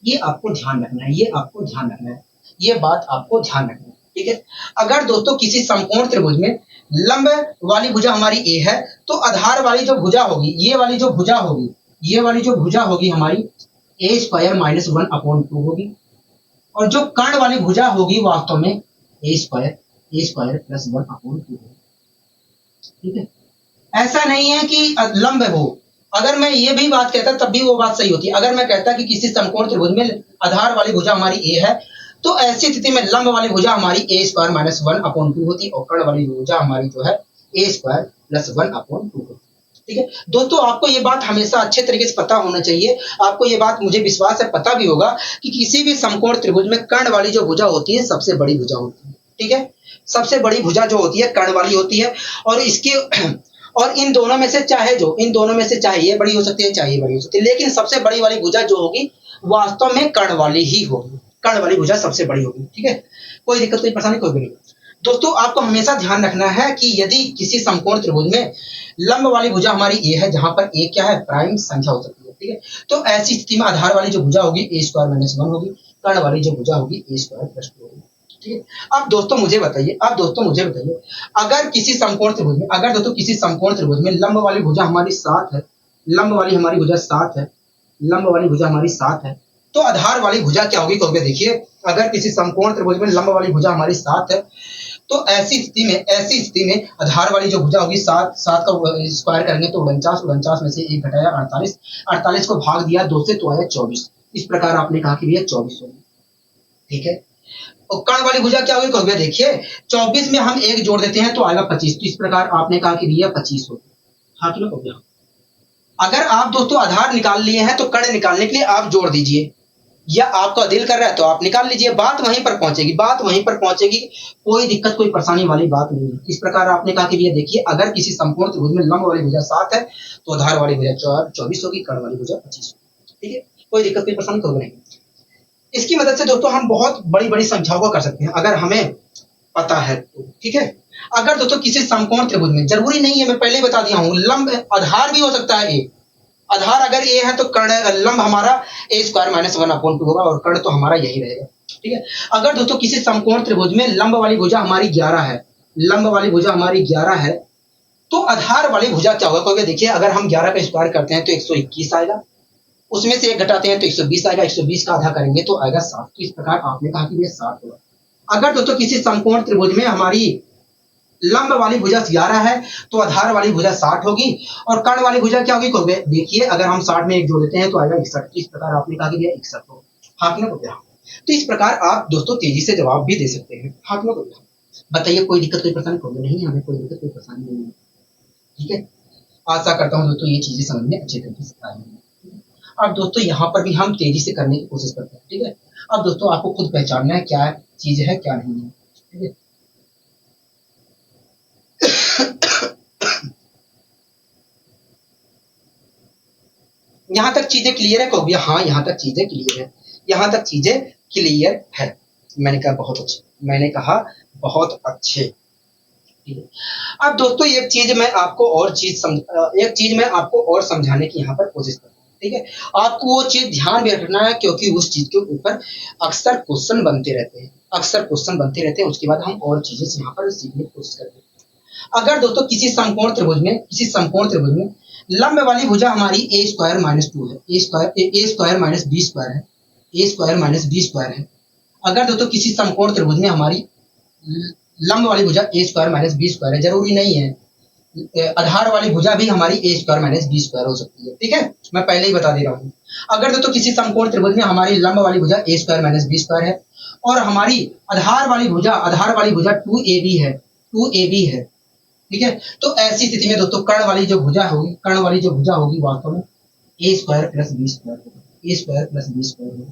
ये आपको ध्यान रखना है, ये आपको ध्यान रखना है, ये बात आपको ध्यान रखना है, ठीक है। अगर दोस्तों किसी समकोण त्रिभुज में लंब वाली भुजा हमारी ए है, तो आधार वाली जो भुजा होगी, ये वाली जो भुजा होगी, ये वाली जो भुजा होगी हमारी ए स्क्वायर माइनस 1/2 होगी। और जो कर्ण वाली भुजा होगी वास्तव में ए स्क्वायर प्लस 1/2 होगी, ठीक है। ऐसा नहीं है कि लंब हो, अगर मैं ये भी बात कहता तब भी वो बात सही होती है। अगर मैं कहता कि किसी समकोण त्रिभुज में आधार वाली भुजा हमारी ए है, तो ऐसी स्थिति में लंब वाली भुजा हमारी ए स्क्वायर माइनस 1/2 होती और कर्ण वाली भुजा हमारी जो है ए स्क्वायर प्लस 1/2 होती, ठीक है। दोस्तों आपको ये बात हमेशा अच्छे तरीके से पता होना चाहिए। आपको ये बात, मुझे विश्वास है, पता भी होगा कि किसी भी समकोण त्रिभुज में कर्ण वाली जो भुजा होती है सबसे बड़ी भुजा होती है, ठीक है। सबसे बड़ी भुजा जो होती है कर्ण वाली होती है। और इसके और इन दोनों में से चाहे ये बड़ी हो सकती है, चाहे ये बड़ी हो सकती है, लेकिन सबसे बड़ी वाली भुजा जो होगी वास्तव में कर्ण वाली ही होगी, कर्ण वाली भुजा सबसे बड़ी होगी, ठीक है। कोई दिक्कत, कोई परेशानी, कोई भी नहीं। दोस्तों आपको हमेशा ध्यान रखना है कि यदि किसी समकोण त्रिभुज में लंब वाली भुजा हमारी ए है, जहां पर ए क्या है, प्राइम संख्या हो सकती है, ठीक है। तो ऐसी स्थिति में आधार वाली जो भुजा होगी ए स्क्वायर माइनस 1 होगी, कर्ण वाली जो भुजा होगी ए स्क्वायर प्लस 2 होगी, ठीक है। अब दोस्तों मुझे बताइए, अगर किसी समकोण त्रिभुज में, अगर दोस्तों किसी समकोण त्रिभुज में लंब वाली भुजा हमारी 7 है, लंब वाली हमारी भुजा 7 है, लंब वाली भुजा हमारी 7 है, तो आधार वाली भुजा क्या होगी, कहोगे देखिए, अगर किसी समकोण त्रिभुज में लंब वाली भुजा हमारी 7 है, तो ऐसी स्थिति में आधार वाली जो भुजा होगी 7 का स्क्वायर करेंगे तो 49 में से 1 घटाया 48 को भाग दिया 2 से तो आया 24। इस प्रकार आपने कहा कि भैया 24 होगी, ठीक है। और कर्ण वाली भुजा क्या होगी, कहोगे देखिए 24 में हम 1 जोड़ देते हैं तो आएगा 25। तो इस प्रकार आपने कहा कि भैया 25 होगी, हाँ कि ना। अगर आप दोस्तों आधार निकाल लिए हैं तो कर्ण निकालने के लिए आप जोड़ दीजिए, या आपका दिल कर रहा है तो आप निकाल लीजिए, बात वहीं पर पहुंचेगी, कोई दिक्कत, कोई परेशानी वाली बात नहीं है। इस प्रकार आपने कहा कि भैया देखिए, अगर किसी समकोण त्रिभुज में लंब वाली भुजा 7 है तो आधार वाली भुजा 24 होगी, कर्ण वाली भुजा 25 होगी, ठीक है। कोई दिक्कत, कोई परेशानी तो नहीं। इसकी मदद से दोस्तों हम बहुत बड़ी बड़ी संख्याओं को कर सकते हैं, अगर हमें पता है तो, ठीक है। अगर दोस्तों किसी समकोण त्रिभुज में, जरूरी नहीं है, मैं पहले ही बता दिया हूं, लंब आधार भी हो सकता है ए, आधार अगर ए है तो कर्ण लंब हमारा ए स्क्वायर माइनस 1/2 होगा और कर्ण तो हमारा यही रहेगा, ठीक है। अगर दोस्तों किसी समकोण त्रिभुज में लंब वाली भुजा हमारी 11 है, लंब वाली भुजा हमारी 11 है, तो आधार वाली भुजा क्या होगा, क्योंकि देखिए अगर हम 11 का स्क्वायर करते हैं तो 121 आएगा, उसमें से 1 घटाते हैं तो 120 आएगा, 120 का आधा करेंगे तो आएगा 7। तो इस प्रकार आपने कहा कि ये 7 होगा। अगर दोस्तों किसी समकोण त्रिभुज में हमारी लंब वाली भुजा 11 है तो आधार वाली भुजा 60 होगी, और कर्ण वाली भुजा क्या होगी, कहोगे देखिए अगर हम 60 में 1 जोड़ देते हैं तो आएगा 61। तो इस प्रकार आपने कहा कि 61 होगा, हाँ कि ना बोलिए। तो इस प्रकार आप दोस्तों तेजी से जवाब भी दे सकते हैं, हाँ कि ना बोलिए। बताइए कोई दिक्कत, कोई परेशानी, कहोगे नहीं हमें कोई दिक्कत, कोई परेशानी नहीं है, ठीक है। आशा करता हूँ दोस्तों ये चीजें समझ में अच्छे तरीके से आई हैं। अब दोस्तों यहाँ पर भी हम तेजी से करने की कोशिश करते हैं, ठीक है। अब दोस्तों आपको खुद पहचानना है क्या चीज है क्या नहीं है, ठीक है। यहां तक चीजें क्लियर है, कहोगे हाँ यहाँ तक चीजें क्लियर है, यहाँ तक चीजें क्लियर है। मैंने कहा बहुत अच्छे, मैंने कहा बहुत अच्छे, ठीक है। अब दोस्तों एक चीज मैं आपको और समझाने की यहाँ पर कोशिश करता हूँ, ठीक है। आपको वो चीज ध्यान में रखना है क्योंकि उस चीज के ऊपर अक्सर क्वेश्चन बनते रहते हैं, उसके बाद हम और चीजें यहाँ पर सीखने की कोशिश करते हैं। अगर दोस्तों किसी समकोण त्रिभुज में लंब वाली भुजा हमारी ए स्क्वायर माइनस 2 है, ए स्क्वायर माइनस बी स्क्वायर है, ए स्क्वायर माइनस बी स्क्वायर है। अगर दोस्तों किसी समकोण त्रिभुज में हमारी लंब वाली भुजा ए स्क्वायर माइनस बी स्क्वायर है, जरूरी नहीं है, आधार वाली भुजा भी हमारी ए स्क्वायर माइनस बी स्क्वायर हो सकती है, ठीक है। मैं पहले ही बता दे रहा हूँ। अगर दोस्तों किसी समकोण त्रिभुज में हमारी लंब वाली भुजा ए स्क्वायर माइनस बी स्क्वायर है और हमारी आधार वाली भुजा 2ab है, 2AB है, ठीक है। तो ऐसी स्थिति में दोस्तों कर्ण वाली जो भुजा होगी वास्तव में ए स्क्वायर प्लस बी स्क्वायर होगा, ए स्क्वायर प्लस बी स्क्वायर होगा,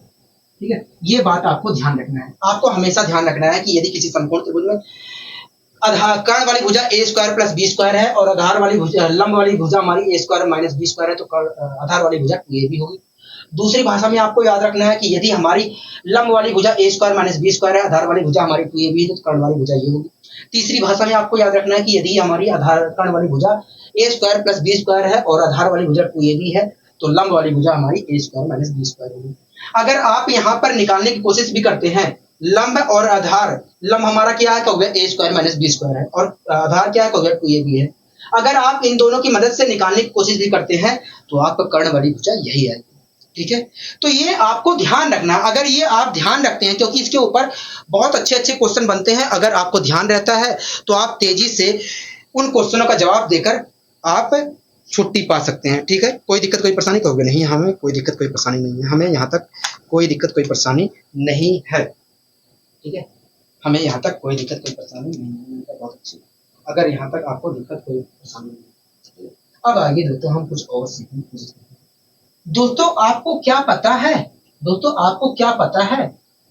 ठीक है। ये बात आपको ध्यान रखना है, आपको हमेशा ध्यान रखना है कि यदि किसी समकोण त्रिभुज में आधार कर्ण वाली भुजा ए स्क्वायर प्लस बी स्क्वायर है और आधार वाली भुजा लंब वाली भुजा हमारी ए स्क्वायर माइनस बी स्क्वायर है, तो आधार वाली भुजा 2AB होगी। दूसरी भाषा में आपको याद रखना है कि यदि हमारी लंब वाली भुजा ए स्क्वायर माइनस बी स्क्वायर है, आधार वाली भुजा हमारी 2AB है, तो कर्ण वाली भुजा ये होगी। तीसरी भाषा में आपको याद रखना है कि यदि हमारी आधार कर्ण वाली भुजा ए स्क्वायर प्लस बी स्क्वायर है और आधार वाली भुजा 2AB है, तो लंब वाली भुजा हमारी ए स्क्वायर माइनस बी स्क्वायर होगी। अगर आप यहाँ पर निकालने की कोशिश भी करते हैं लंब और आधार, लंब हमारा क्या है, कहोगे ए स्क्वायर माइनस बी स्क्वायर है और आधार क्या है, कहोगे 2AB है। अगर आप इन दोनों की मदद से निकालने की कोशिश भी करते हैं तो आपका कर्ण वाली भुजा यही आएगी, ठीक है। तो ये आपको ध्यान रखना, अगर ये आप ध्यान रखते हैं क्योंकि इसके ऊपर बहुत अच्छे अच्छे क्वेश्चन बनते हैं, अगर आपको ध्यान रहता है तो आप तेजी से उन क्वेश्चनों का जवाब देकर आप छुट्टी पा सकते हैं, ठीक है। कोई दिक्कत कोई परेशानी कहोगे नहीं, हमें कोई दिक्कत कोई परेशानी नहीं है, हमें यहाँ तक कोई दिक्कत कोई परेशानी नहीं है, ठीक है। हमें यहाँ तक कोई दिक्कत कोई परेशानी नहीं है, बहुत अच्छी। अगर यहाँ तक आपको दिक्कत कोई परेशानी नहीं है, अब आगे दोस्तों हम कुछ और सीखने की कोशिश करते हैं। दोस्तों आपको क्या पता है, दोस्तों आपको क्या पता है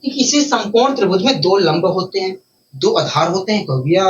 कि किसी समकोण त्रिभुज में 2 लंब होते हैं, 2 आधार होते हैं, कहो भैया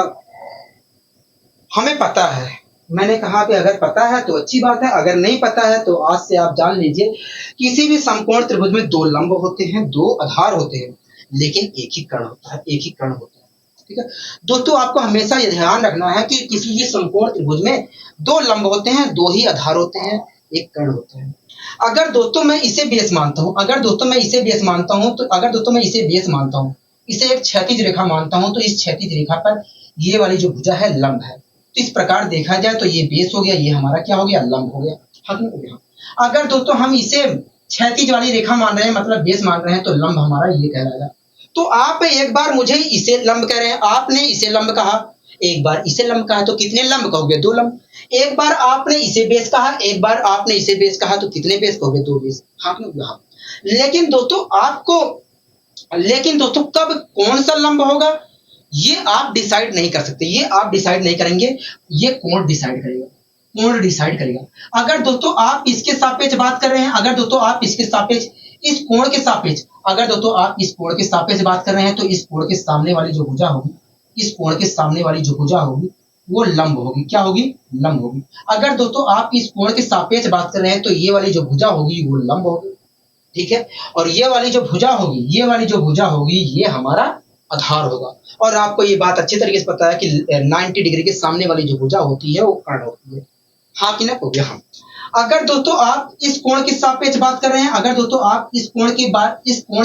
हमें पता है। मैंने कहा कि अगर पता है तो अच्छी बात है, अगर नहीं पता है तो आज से आप जान लीजिए किसी भी समकोण त्रिभुज में 2 लंब होते हैं, 2 आधार होते हैं, लेकिन एक ही कर्ण होता है, एक ही कर्ण होता है, ठीक है। दोस्तों आपको हमेशा ये ध्यान रखना है कि किसी भी समकोण त्रिभुज में 2 लंब होते हैं, 2 ही आधार होते हैं, एक कर्ण होता है। अगर दोस्तों मैं इसे बेस मानता हूं, अगर दोस्तों मैं इसे बेस मानता हूं तो अगर दोस्तों मैं इसे बेस मानता हूं, इसे एक क्षैतिज रेखा मानता हूं, तो इस क्षैतिज रेखा पर ये वाली जो भुजा है लंब है। तो इस प्रकार देखा जाए तो ये बेस हो गया, ये हमारा क्या हो गया, लंब हो गया, हाँ हो गया। अगर दोस्तों हम इसे क्षैतिज वाली रेखा मान रहे हैं मतलब बेस मान रहे हैं तो लंब हमारा ये कहलाएगा। तो आप एक बार मुझे इसे लंब कह रहे हैं, आपने इसे लंब कहा, एक बार इसे लंब कहा, तो कितने लंब कहोगे, 2 लंब। एक बार आपने इसे बेस कहा, एक बार आपने इसे बेस कहा, तो कितने बेस कहोगे, 2 बेस, हाँ हाँ। लेकिन दोस्तों कब कौन सा लंब होगा ये आप डिसाइड नहीं कर सकते, ये आप डिसाइड नहीं करेंगे, ये कोण डिसाइड करेगा, कोण डिसाइड करेगा। अगर दोस्तों आप इसके सापेक्ष बात कर रहे हैं, अगर दोस्तों आप इसके सापेक्ष इस कोण के सापेक्ष, अगर दोस्तों आप इस कोण के सापेक्ष बात कर रहे हैं तो इस कोण के सामने वाली जो भुजा होगी, इस कोण के सामने वाली जो भुजा होगी वो लंब होगी, क्या होगी, लंब होगी। अगर दोस्तों आप इस कोण के सापेक्ष बात कर रहे हैं तो ये वाली जो भुजा होगी वो लंब होगी, ठीक है। और ये वाली जो भुजा होगी, ये वाली जो भुजा होगी ये हमारा आधार होगा। और आपको ये बात अच्छे तरीके से पता है कि 90 डिग्री के सामने वाली जो भुजा होती है वो कर्ण होती है, हाँ कि ना, हो गया हाँ। अगर दोस्तों आप इस कोण के सापेक्ष बात कर रहे हैं, अगर दोस्तों आप इस कोण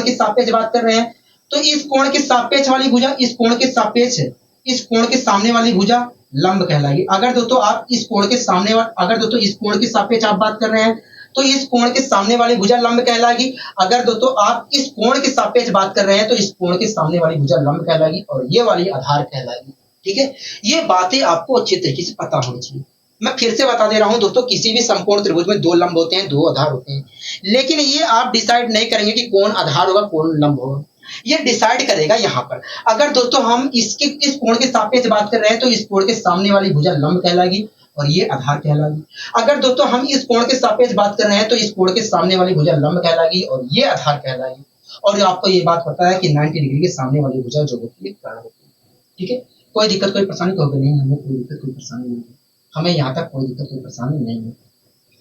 के सापेक्ष बात कर रहे हैं तो इस कोण के सापेक्ष वाली भुजा इस कोण के सापेक्ष इस कोण के सामने वाली भुजा लंब कहलाएगी। अगर दोस्तों आप इस कोण के सामने अगर दोस्तों इस कोण के सापेक्ष आप बात कर रहे हैं तो इस कोण के सामने वाली भुजा लंब कहलाएगी। अगर दोस्तों आप इस कोण के सापेक्ष बात कर रहे हैं तो इस कोण के सामने वाली भुजा लंब कहलाएगी और ये वाली आधार कहलाएगी, ठीक है। ये बातें आपको अच्छे तरीके से पता होनी चाहिए। मैं फिर से बता दे रहा हूं दोस्तों, किसी भी समकोण त्रिभुज में 2 लंब होते हैं, 2 आधार होते हैं, लेकिन ये आप डिसाइड नहीं करेंगे कि कौन आधार होगा कौन लंब होगा, ये डिसाइड करेगा यहाँ पर। अगर दोस्तों हम इस कोण के सापेक्ष बात कर रहे हैं तो इस कोण के सामने वाली भुजा लंब कहलाएगी और ये आधार कहलाएगी। अगर दोस्तों हम इस कोण के सापेक्ष बात कर रहे हैं तो इस कोण के सामने वाली भुजा लंब कहलाएगी और ये आधार कहलाएगी। और आपको ये बात पता है कि 90 डिग्री के सामने वाली भुजा जो होती है कर्ण होती है, ठीक है। कोई दिक्कत कोई परेशानी तो नहीं, हमें कोई दिक्कत कोई परेशानी नहीं है, हमें यहाँ तक कोई दिक्कत कोई परेशानी नहीं है,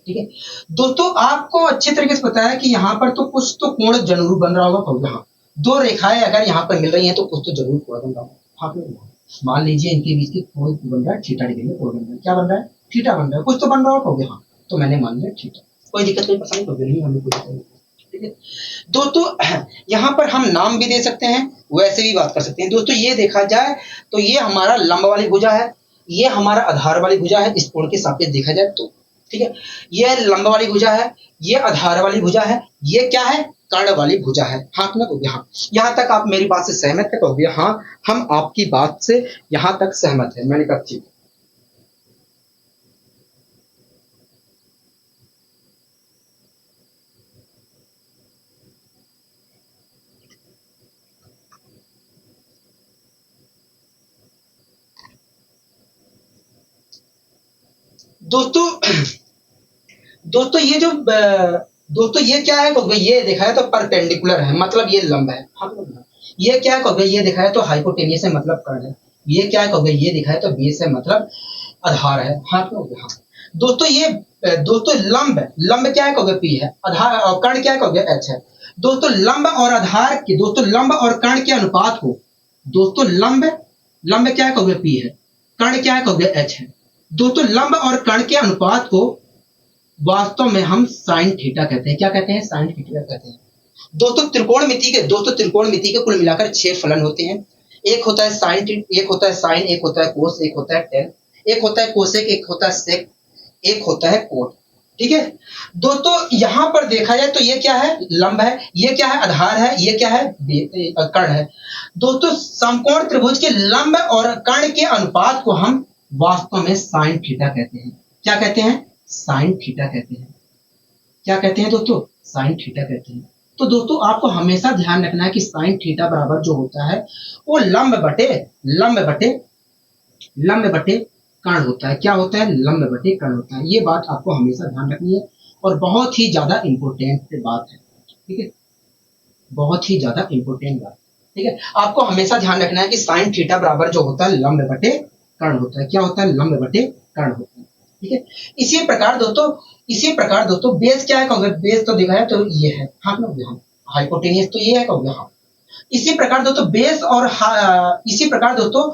ठीक है। दोस्तों आपको अच्छे तरीके से पता है कि यहाँ पर तो कुछ तो कोण जरूर बन रहा होगा, यहाँ 2 रेखाएं अगर यहाँ पर मिल रही हैं तो कुछ तो जरूर कोण बन रहा होगा, हाँ। मान लीजिए इनके बीच के कोण बन रहा है थीटा डिग्री में, कोण बन रहा है, क्या बन रहा है, थीटा बन रहा है, कुछ तो बन रहा होगा, हाँ। तो मैंने मान लिया थीटा, कोई दिक्कत कोई परेशानी तो नहीं, हमें कोई दिक्कत नहीं, ठीक है। दोस्तों यहाँ पर हम नाम भी दे सकते हैं, वैसे भी बात कर सकते हैं। दोस्तों ये देखा जाए तो ये हमारा लंब वाली भुजा है, ये हमारा आधार वाली भुजा है, इस कोण के सापेक्ष देखा जाए तो, ठीक है। ये लंब वाली भुजा है, ये आधार वाली भुजा है, ये क्या है, कर्ण वाली भुजा है, हाँ ना, तो यहाँ यहाँ तक आप मेरी बात से सहमत है, तो हाँ हम आपकी बात से यहाँ तक सहमत है। मैंने कहा ठीक। दोस्तों दोस्तों ये जो दोस्तों ये क्या है कहोगे, ये देखा है तो परपेंडिकुलर है मतलब ये लंब है। हाँ, ये क्या है कहोगे, ये दिखा है तो हाइपोटेनियस है मतलब कर्ण है। ये क्या है कहोगे, ये दिखा है तो बेस है मतलब आधार है। हाँ कहोगे हाँ। दोस्तों ये दोस्तों लंब क्या है कहोगे, पी है। आधार और कर्ण क्या है कहोगे, एच है। दोस्तों लंब और आधार के, दोस्तों लंब और कर्ण के अनुपात को, दोस्तों लंब क्या है कहोगे, पी है। कर्ण क्या है कहोगे, एच है। दोस्तों लंब और कर्ण के अनुपात को वास्तव में हम साइन थीटा कहते हैं। क्या कहते हैं, साइन थीटा कहते हैं। दोस्तों त्रिकोणमिति के कुल मिलाकर 6 फलन होते हैं। एक होता है साइन, एक होता है साइन, एक होता है कोस, एक होता है टेन, एक होता है कोसेक, एक होता है सेक, एक होता है कोट। ठीक है दोस्तों, यहां पर देखा जाए तो ये क्या है, लंब है, ये क्या है, आधार है, ये क्या है, कर्ण है। दोस्तों समकोण त्रिभुज के लंब और कर्ण के अनुपात को हम वास्तव में साइन थीटा कहते हैं। क्या कहते हैं, साइन थीटा कहते हैं। क्या कहते हैं दोस्तों, साइन थीटा कहते हैं। तो दोस्तों आपको हमेशा ध्यान रखना है कि साइन थीटा बराबर जो होता है वो लंब बटे कर्ण होता है। क्या होता है, लंब बटे कर्ण होता है। ये बात आपको हमेशा ध्यान रखनी है और बहुत ही ज्यादा इंपॉर्टेंट बात है। ठीक है, बहुत ही ज्यादा इंपॉर्टेंट बात। ठीक है, आपको हमेशा ध्यान रखना है कि साइन थीटा बराबर जो होता है लंब बटे कर्ण होता है। क्या होता है, लंब बटे कर्ण होता है। ठीक है, इसी प्रकार दोस्तों बेस क्या है कहोगे, बेस तो देखा है तो ये है। हाँ हाइपोटेनियस तो ये है कहोगे। हाँ इसी प्रकार दोस्तों बेस और इसी प्रकार दोस्तों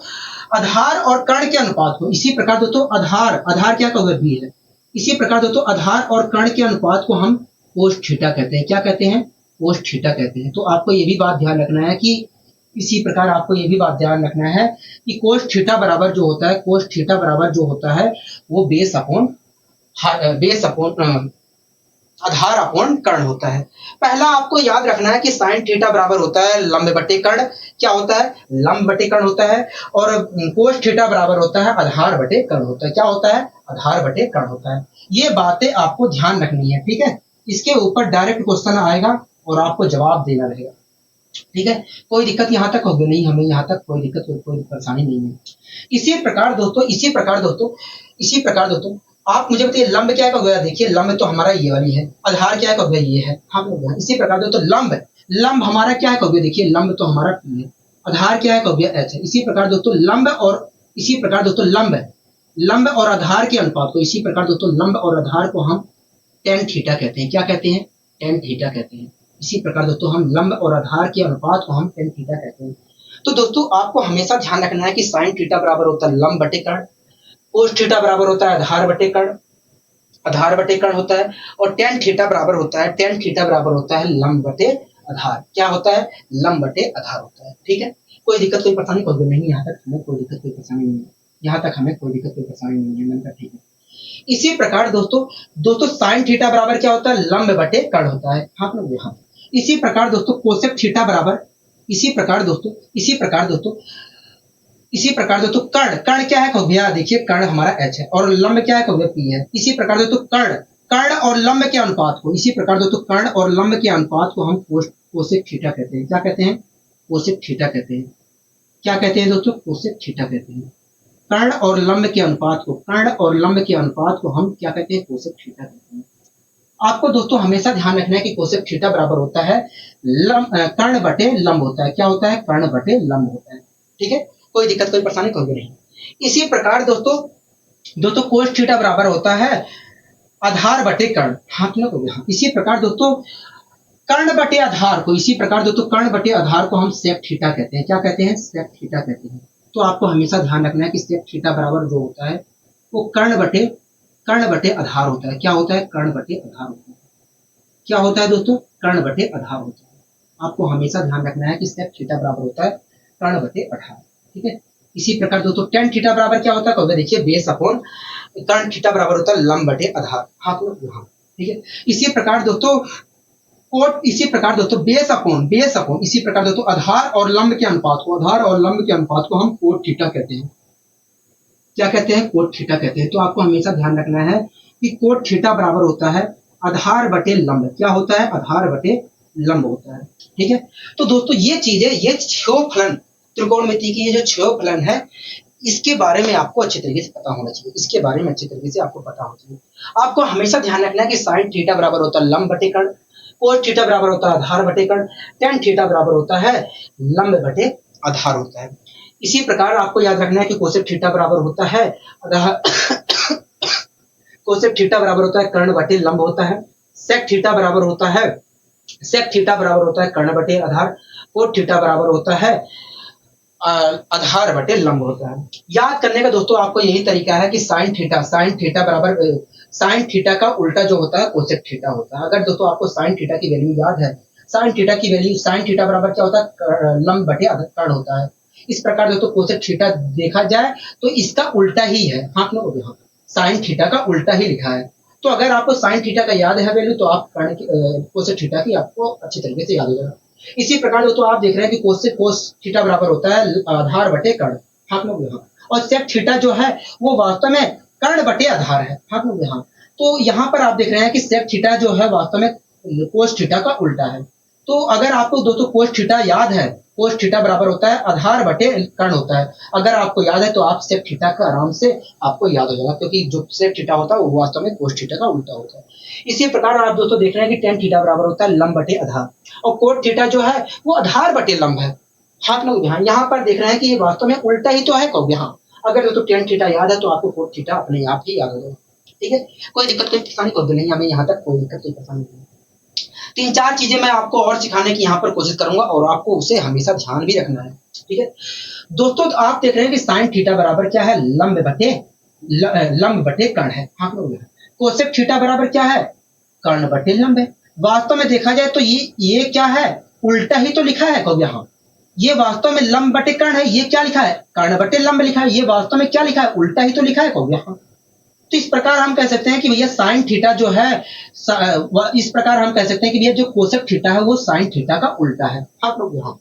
आधार और कर्ण के अनुपात को, इसी प्रकार दोस्तों आधार क्या कहोगे, बी है। इसी प्रकार दोस्तों आधार और कर्ण के अनुपात को हम कोस थीटा कहते हैं। क्या कहते हैं, कोस थीटा कहते हैं। तो आपको ये भी बात ध्यान रखना है कि इसी प्रकार आपको ये भी बात ध्यान रखना है कि कोस थीटा बराबर जो होता है, कोस थीटा बराबर जो होता है वो बेस अपॉन आधार अपॉन कर्ण होता है। पहला आपको याद रखना है कि साइन थीटा बराबर होता है लंब बटे कर्ण। क्या होता है, लंब बटे कर्ण होता है। और कोस थीटा बराबर होता है आधार बटे कर्ण होता है। क्या होता है, आधार बटे कर्ण होता है। ये बातें आपको ध्यान रखनी है। ठीक है, इसके ऊपर डायरेक्ट क्वेश्चन आएगा और आपको जवाब देना रहेगा। ठीक है, कोई दिक्कत यहाँ तक होगी नहीं, हमें यहाँ तक कोई दिक्कत कोई परेशानी नहीं है। इसी प्रकार दोस्तों आप मुझे बताइए लंब क्या कहोगे। देखिए लंब तो हमारा ये वाली है, आधार क्या कहोगे, ये है। हाँ इसी प्रकार दोस्तों लंब हमारा क्या है कहोगे, देखिए लंब तो हमारा P है, आधार क्या है कहोगे, H है। इसी प्रकार दोस्तों लंब और आधार के अनुपात को, इसी प्रकार दोस्तों लंब और आधार को हम टेन थीटा कहते हैं। क्या कहते हैं, टेन थीटा कहते हैं। इसी प्रकार दोस्तों हम लंब और आधार के अनुपात को हम टेन थीटा कहते हैं। तो दोस्तों आपको हमेशा ध्यान रखना है कि साइन थीटा बराबर होता है लंब बटे कर्ण, कोस थीटा बराबर होता है आधार बटे कर्ण होता है, और टेन थीटा बराबर होता है लंब बटे आधार। क्या होता है, लंब बटे आधार होता है। ठीक है, कोई दिक्कत कोई परेशानी कोई नहीं, यहाँ तक हमें कोई दिक्कत कोई परेशानी नहीं है। यहाँ तक हमें कोई दिक्कत कोई परेशानी नहीं है। मैंने कहा ठीक है। इसी प्रकार दोस्तों साइन थीटा बराबर क्या होता है, लंब बटे कर्ण होता है। हाँ हाँ इसी प्रकार दोस्तों कोसेक थीटा बराबर, इसी प्रकार दोस्तों कर्ण क्या है भैया, देखिए कर्ण हमारा H है और लंब क्या है P है। इसी प्रकार दोस्तों कर्ण और लंब के अनुपात को, इसी प्रकार दोस्तों कर्ण और लंब के अनुपात को हम कोसेक थीटा कहते हैं। क्या कहते हैं, कोसेक थीटा कहते हैं। क्या कहते हैं दोस्तों, कोसेक थीटा कहते हैं। कर्ण और लंब के अनुपात को हम क्या कहते हैं, कोसेक थीटा कहते हैं। आपको दोस्तों हमेशा ध्यान रखना है कि कोसेक थीटा बराबर होता है कर्ण बटे लंब होता है। क्या होता है, कर्ण बटे लंब होता है। ठीक है, कोई दिक्कत कोई परेशानी कोई नहीं। इसी प्रकार दोस्तों कोस थीटा बराबर होता है आधार बटे कर्ण। हाँ इसी प्रकार दोस्तों कर्ण बटे आधार को, इसी प्रकार दोस्तों कर्ण बटे आधार को हम सेक थीटा कहते हैं। क्या कहते हैं, सेक थीटा कहते हैं। तो आपको हमेशा ध्यान रखना है कि सेक थीटा बराबर जो होता है वो कर्ण बटे आधार होता है। क्या होता है, कर्ण बटे आधार होता है। क्या होता है दोस्तों, कर्ण बटे आधार होता है। आपको हमेशा ध्यान रखना है कि सेक थीटा बराबर होता है कर्ण बटे आधार। ठीक है, इसी प्रकार दोस्तों टेन थीटा बराबर क्या होता है, देखिए बेस अपॉन कर्ण थीटा बराबर होता है लंब बटे आधार। हाँ ठीक है, इसी प्रकार दोस्तों बेस अपॉन इसी प्रकार दोस्तों आधार और लंब के अनुपात को हम कोट थीटा कहते हैं। क्या कहते हैं, कोट थीटा कहते हैं। तो आपको हमेशा ध्यान रखना है कि कोट थीटा बराबर होता है आधार बटे लंब। क्या होता है, आधार बटे लंब होता है। ठीक है, तो दोस्तों ये चीजें, ये 6 फलन त्रिकोणमिति की, ये जो 6 फलन है इसके बारे में आपको अच्छे तरीके से पता होना चाहिए, इसके बारे में अच्छे तरीके से आपको पता होना चाहिए। आपको हमेशा ध्यान रखना है कि साइन थीटा बराबर होता है लंब बटे कर्ण, कोस थीटा बराबर होता है आधार बटे कर्ण, टेन थीटा बराबर होता है लंब बटे आधार होता है। इसी प्रकार आपको याद रखना है कि कोसेक थीटा बराबर होता है आधार कोसेक थीटा बराबर होता है कर्ण बटे लंब होता है, सेक थीटा बराबर होता है कर्ण बटे आधार, कोट थीटा बराबर होता है आधार बटे लंब होता है। याद करने का दोस्तों आपको यही तरीका है कि साइन थीटा बराबर साइन थीटा का उल्टा जो होता है कोसेक थीटा होता है। अगर दोस्तों आपको साइन थीटा की वैल्यू याद है, साइन थीटा बराबर क्या होता है लंब बटे कर्ण होता है। इस प्रकार दोस्तों कोसेक थीटा देखा जाए तो इसका उल्टा ही है, हाँ यहाँ साइन थीटा का उल्टा ही लिखा है। तो अगर आपको साइन थीटा का याद है वैल्यू तो आप कोसेक थीटा की आपको अच्छी तरीके से याद हो जाएगा। इसी प्रकार दोस्तों आप देख रहे हैं कि कोस थीटा बराबर होता है आधार बटे कर्ण, हाँ लोग यहाँ, और सेक थीटा जो है वो वास्तव में कर्ण बटे आधार है, हाँ लोग यहाँ। तो यहाँ पर आप देख रहे हैं कि सेक थीटा जो है वास्तव में कोस थीटा का उल्टा है। तो अगर आपको दोस्तों कोस थीटा याद है, कोस थीटा बराबर होता है आधार बटे कर्ण होता है। अगर आपको याद है तो आप सेक थीटा का आराम से आपको याद हो जाएगा, क्योंकि जो सेक थीटा होता है वो वास्तव में कोस थीटा का उल्टा होता है। इसी प्रकार आप दोस्तों देख रहे हैं कि टेन थीटा बराबर होता है लंब बटे आधार, और कोट थीटा जो है वो आधार बटे लंब है। हाँ लोग यहाँ पर देख रहे हैं कि ये वास्तव में उल्टा ही तो है कब यहाँ। अगर दोस्तों टेन थीटा याद है तो आपको कोट थीटा अपने आप ही याद हो जाएगा, ठीक है। कोई दिक्कत कोई परेशानी कब नहीं, हमें यहाँ तक कोई दिक्कत कोई परेशानी नहीं। तीन चार चीजें मैं आपको और सिखाने की यहाँ पर कोशिश करूंगा और आपको उसे हमेशा ध्यान भी रखना है, ठीक है दोस्तों। तो आप देख रहे हैं कि साइन थीटा बराबर क्या है लंब बटे कर्ण है, हाँ लोग कोसेक थीटा बराबर क्या है कर्ण बटे लंब है। वास्तव में देखा जाए तो ये क्या है उल्टा ही तो लिखा है कब यहाँ। ये वास्तव में लंब बटे कर्ण है, ये क्या लिखा है कर्ण बटे लंब लिखा है। ये वास्तव में क्या लिखा है उल्टा ही तो लिखा है कब यहाँ। तो इस प्रकार हम कह सकते हैं कि भैया साइन थीटा जो है इस प्रकार हम कह सकते हैं कि भैया जो कोसेक थीटा है वो साइन थीटा का उल्टा है, आप लोग यहाँ।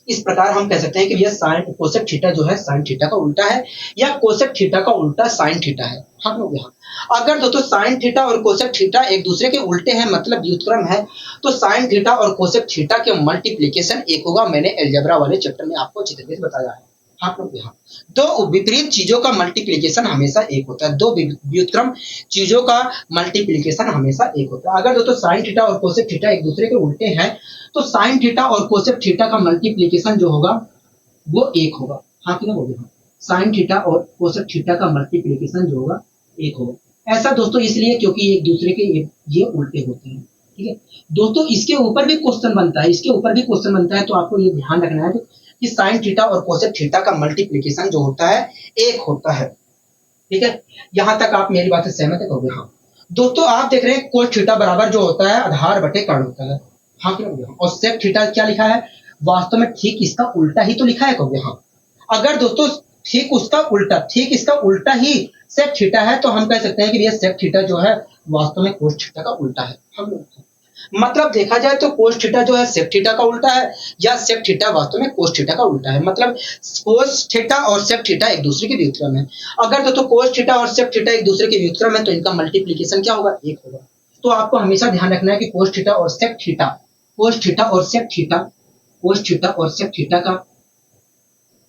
इस प्रकार हम कह सकते हैं कि भैया साइन कोसेक थीटा जो है साइन थीटा का उल्टा है, या कोसेक थीटा का उल्टा साइन थीटा है, हम लोग यहाँ। अगर दोस्तों साइन थीटा और कोसेक थीटा एक दूसरे के उल्टे हैं मतलब व्युत्क्रम है, तो साइन थीटा और कोसेक थीटा के मल्टीप्लीकेशन एक होगा। मैंने अलजेब्रा वाले चैप्टर में आपको अच्छी तरीके से बताया है, आप लोग यहाँ। दो विपरीत चीजों का मल्टीप्लीकेशन हमेशा एक होता है, दो व्युत्क्रम चीजों का मल्टीप्लीकेशन हमेशा एक होता है। अगर दोस्तों साइन थीटा और कोसेक थीटा एक दूसरे के उल्टे हैं तो साइन थीटा और कोसेक थीटा का मल्टीप्लीकेशन जो होगा वो एक होगा, हाँ कि ना बोलिए हाँ। साइन थीटा और कोसेक थीटा का मल्टीप्लीकेशन जो होगा एक होगा। ऐसा दोस्तों इसलिए क्योंकि एक दूसरे के ये उल्टे होते हैं, ठीक है दोस्तों। इसके ऊपर भी क्वेश्चन बनता है, तो आपको ये ध्यान रखना है कि साइन थीटा और कोसेक थीटा का मल्टीप्लीकेशन जो होता है एक होता है, ठीक है। यहां तक आप मेरी बात से सहमत है कहोगे हाँ। दोस्तों आप देख रहे हैं कोस थीटा बराबर जो होता है आधार बटे कर्ण होता है, हाँ क्यों। और सेक थीटा क्या लिखा है वास्तव में ठीक इसका उल्टा ही तो लिखा है कहोगे हाँ। अगर दोस्तों ठीक इसका उल्टा ही सेक थीटा है तो हम कह सकते हैं कि भैया सेक थीटा जो है वास्तव में कोस थीटा का उल्टा है, हम लोग। मतलब देखा जाए तो कोस थीटा जो है सेक थीटा का उल्टा है, या सेक थीटा वास्तव में कोस थीटा का उल्टा है। मतलब कोस थीटा और सेक थीटा एक दूसरे के व्युत्क्रम है। अगर दोस्तों कोस थीटा और सेक थीटा एक दूसरे के व्युत्क्रम है तो इनका मल्टीप्लीकेशन क्या होगा एक होगा। तो आपको हमेशा ध्यान रखना है कि कोस थीटा और सेक थीटा का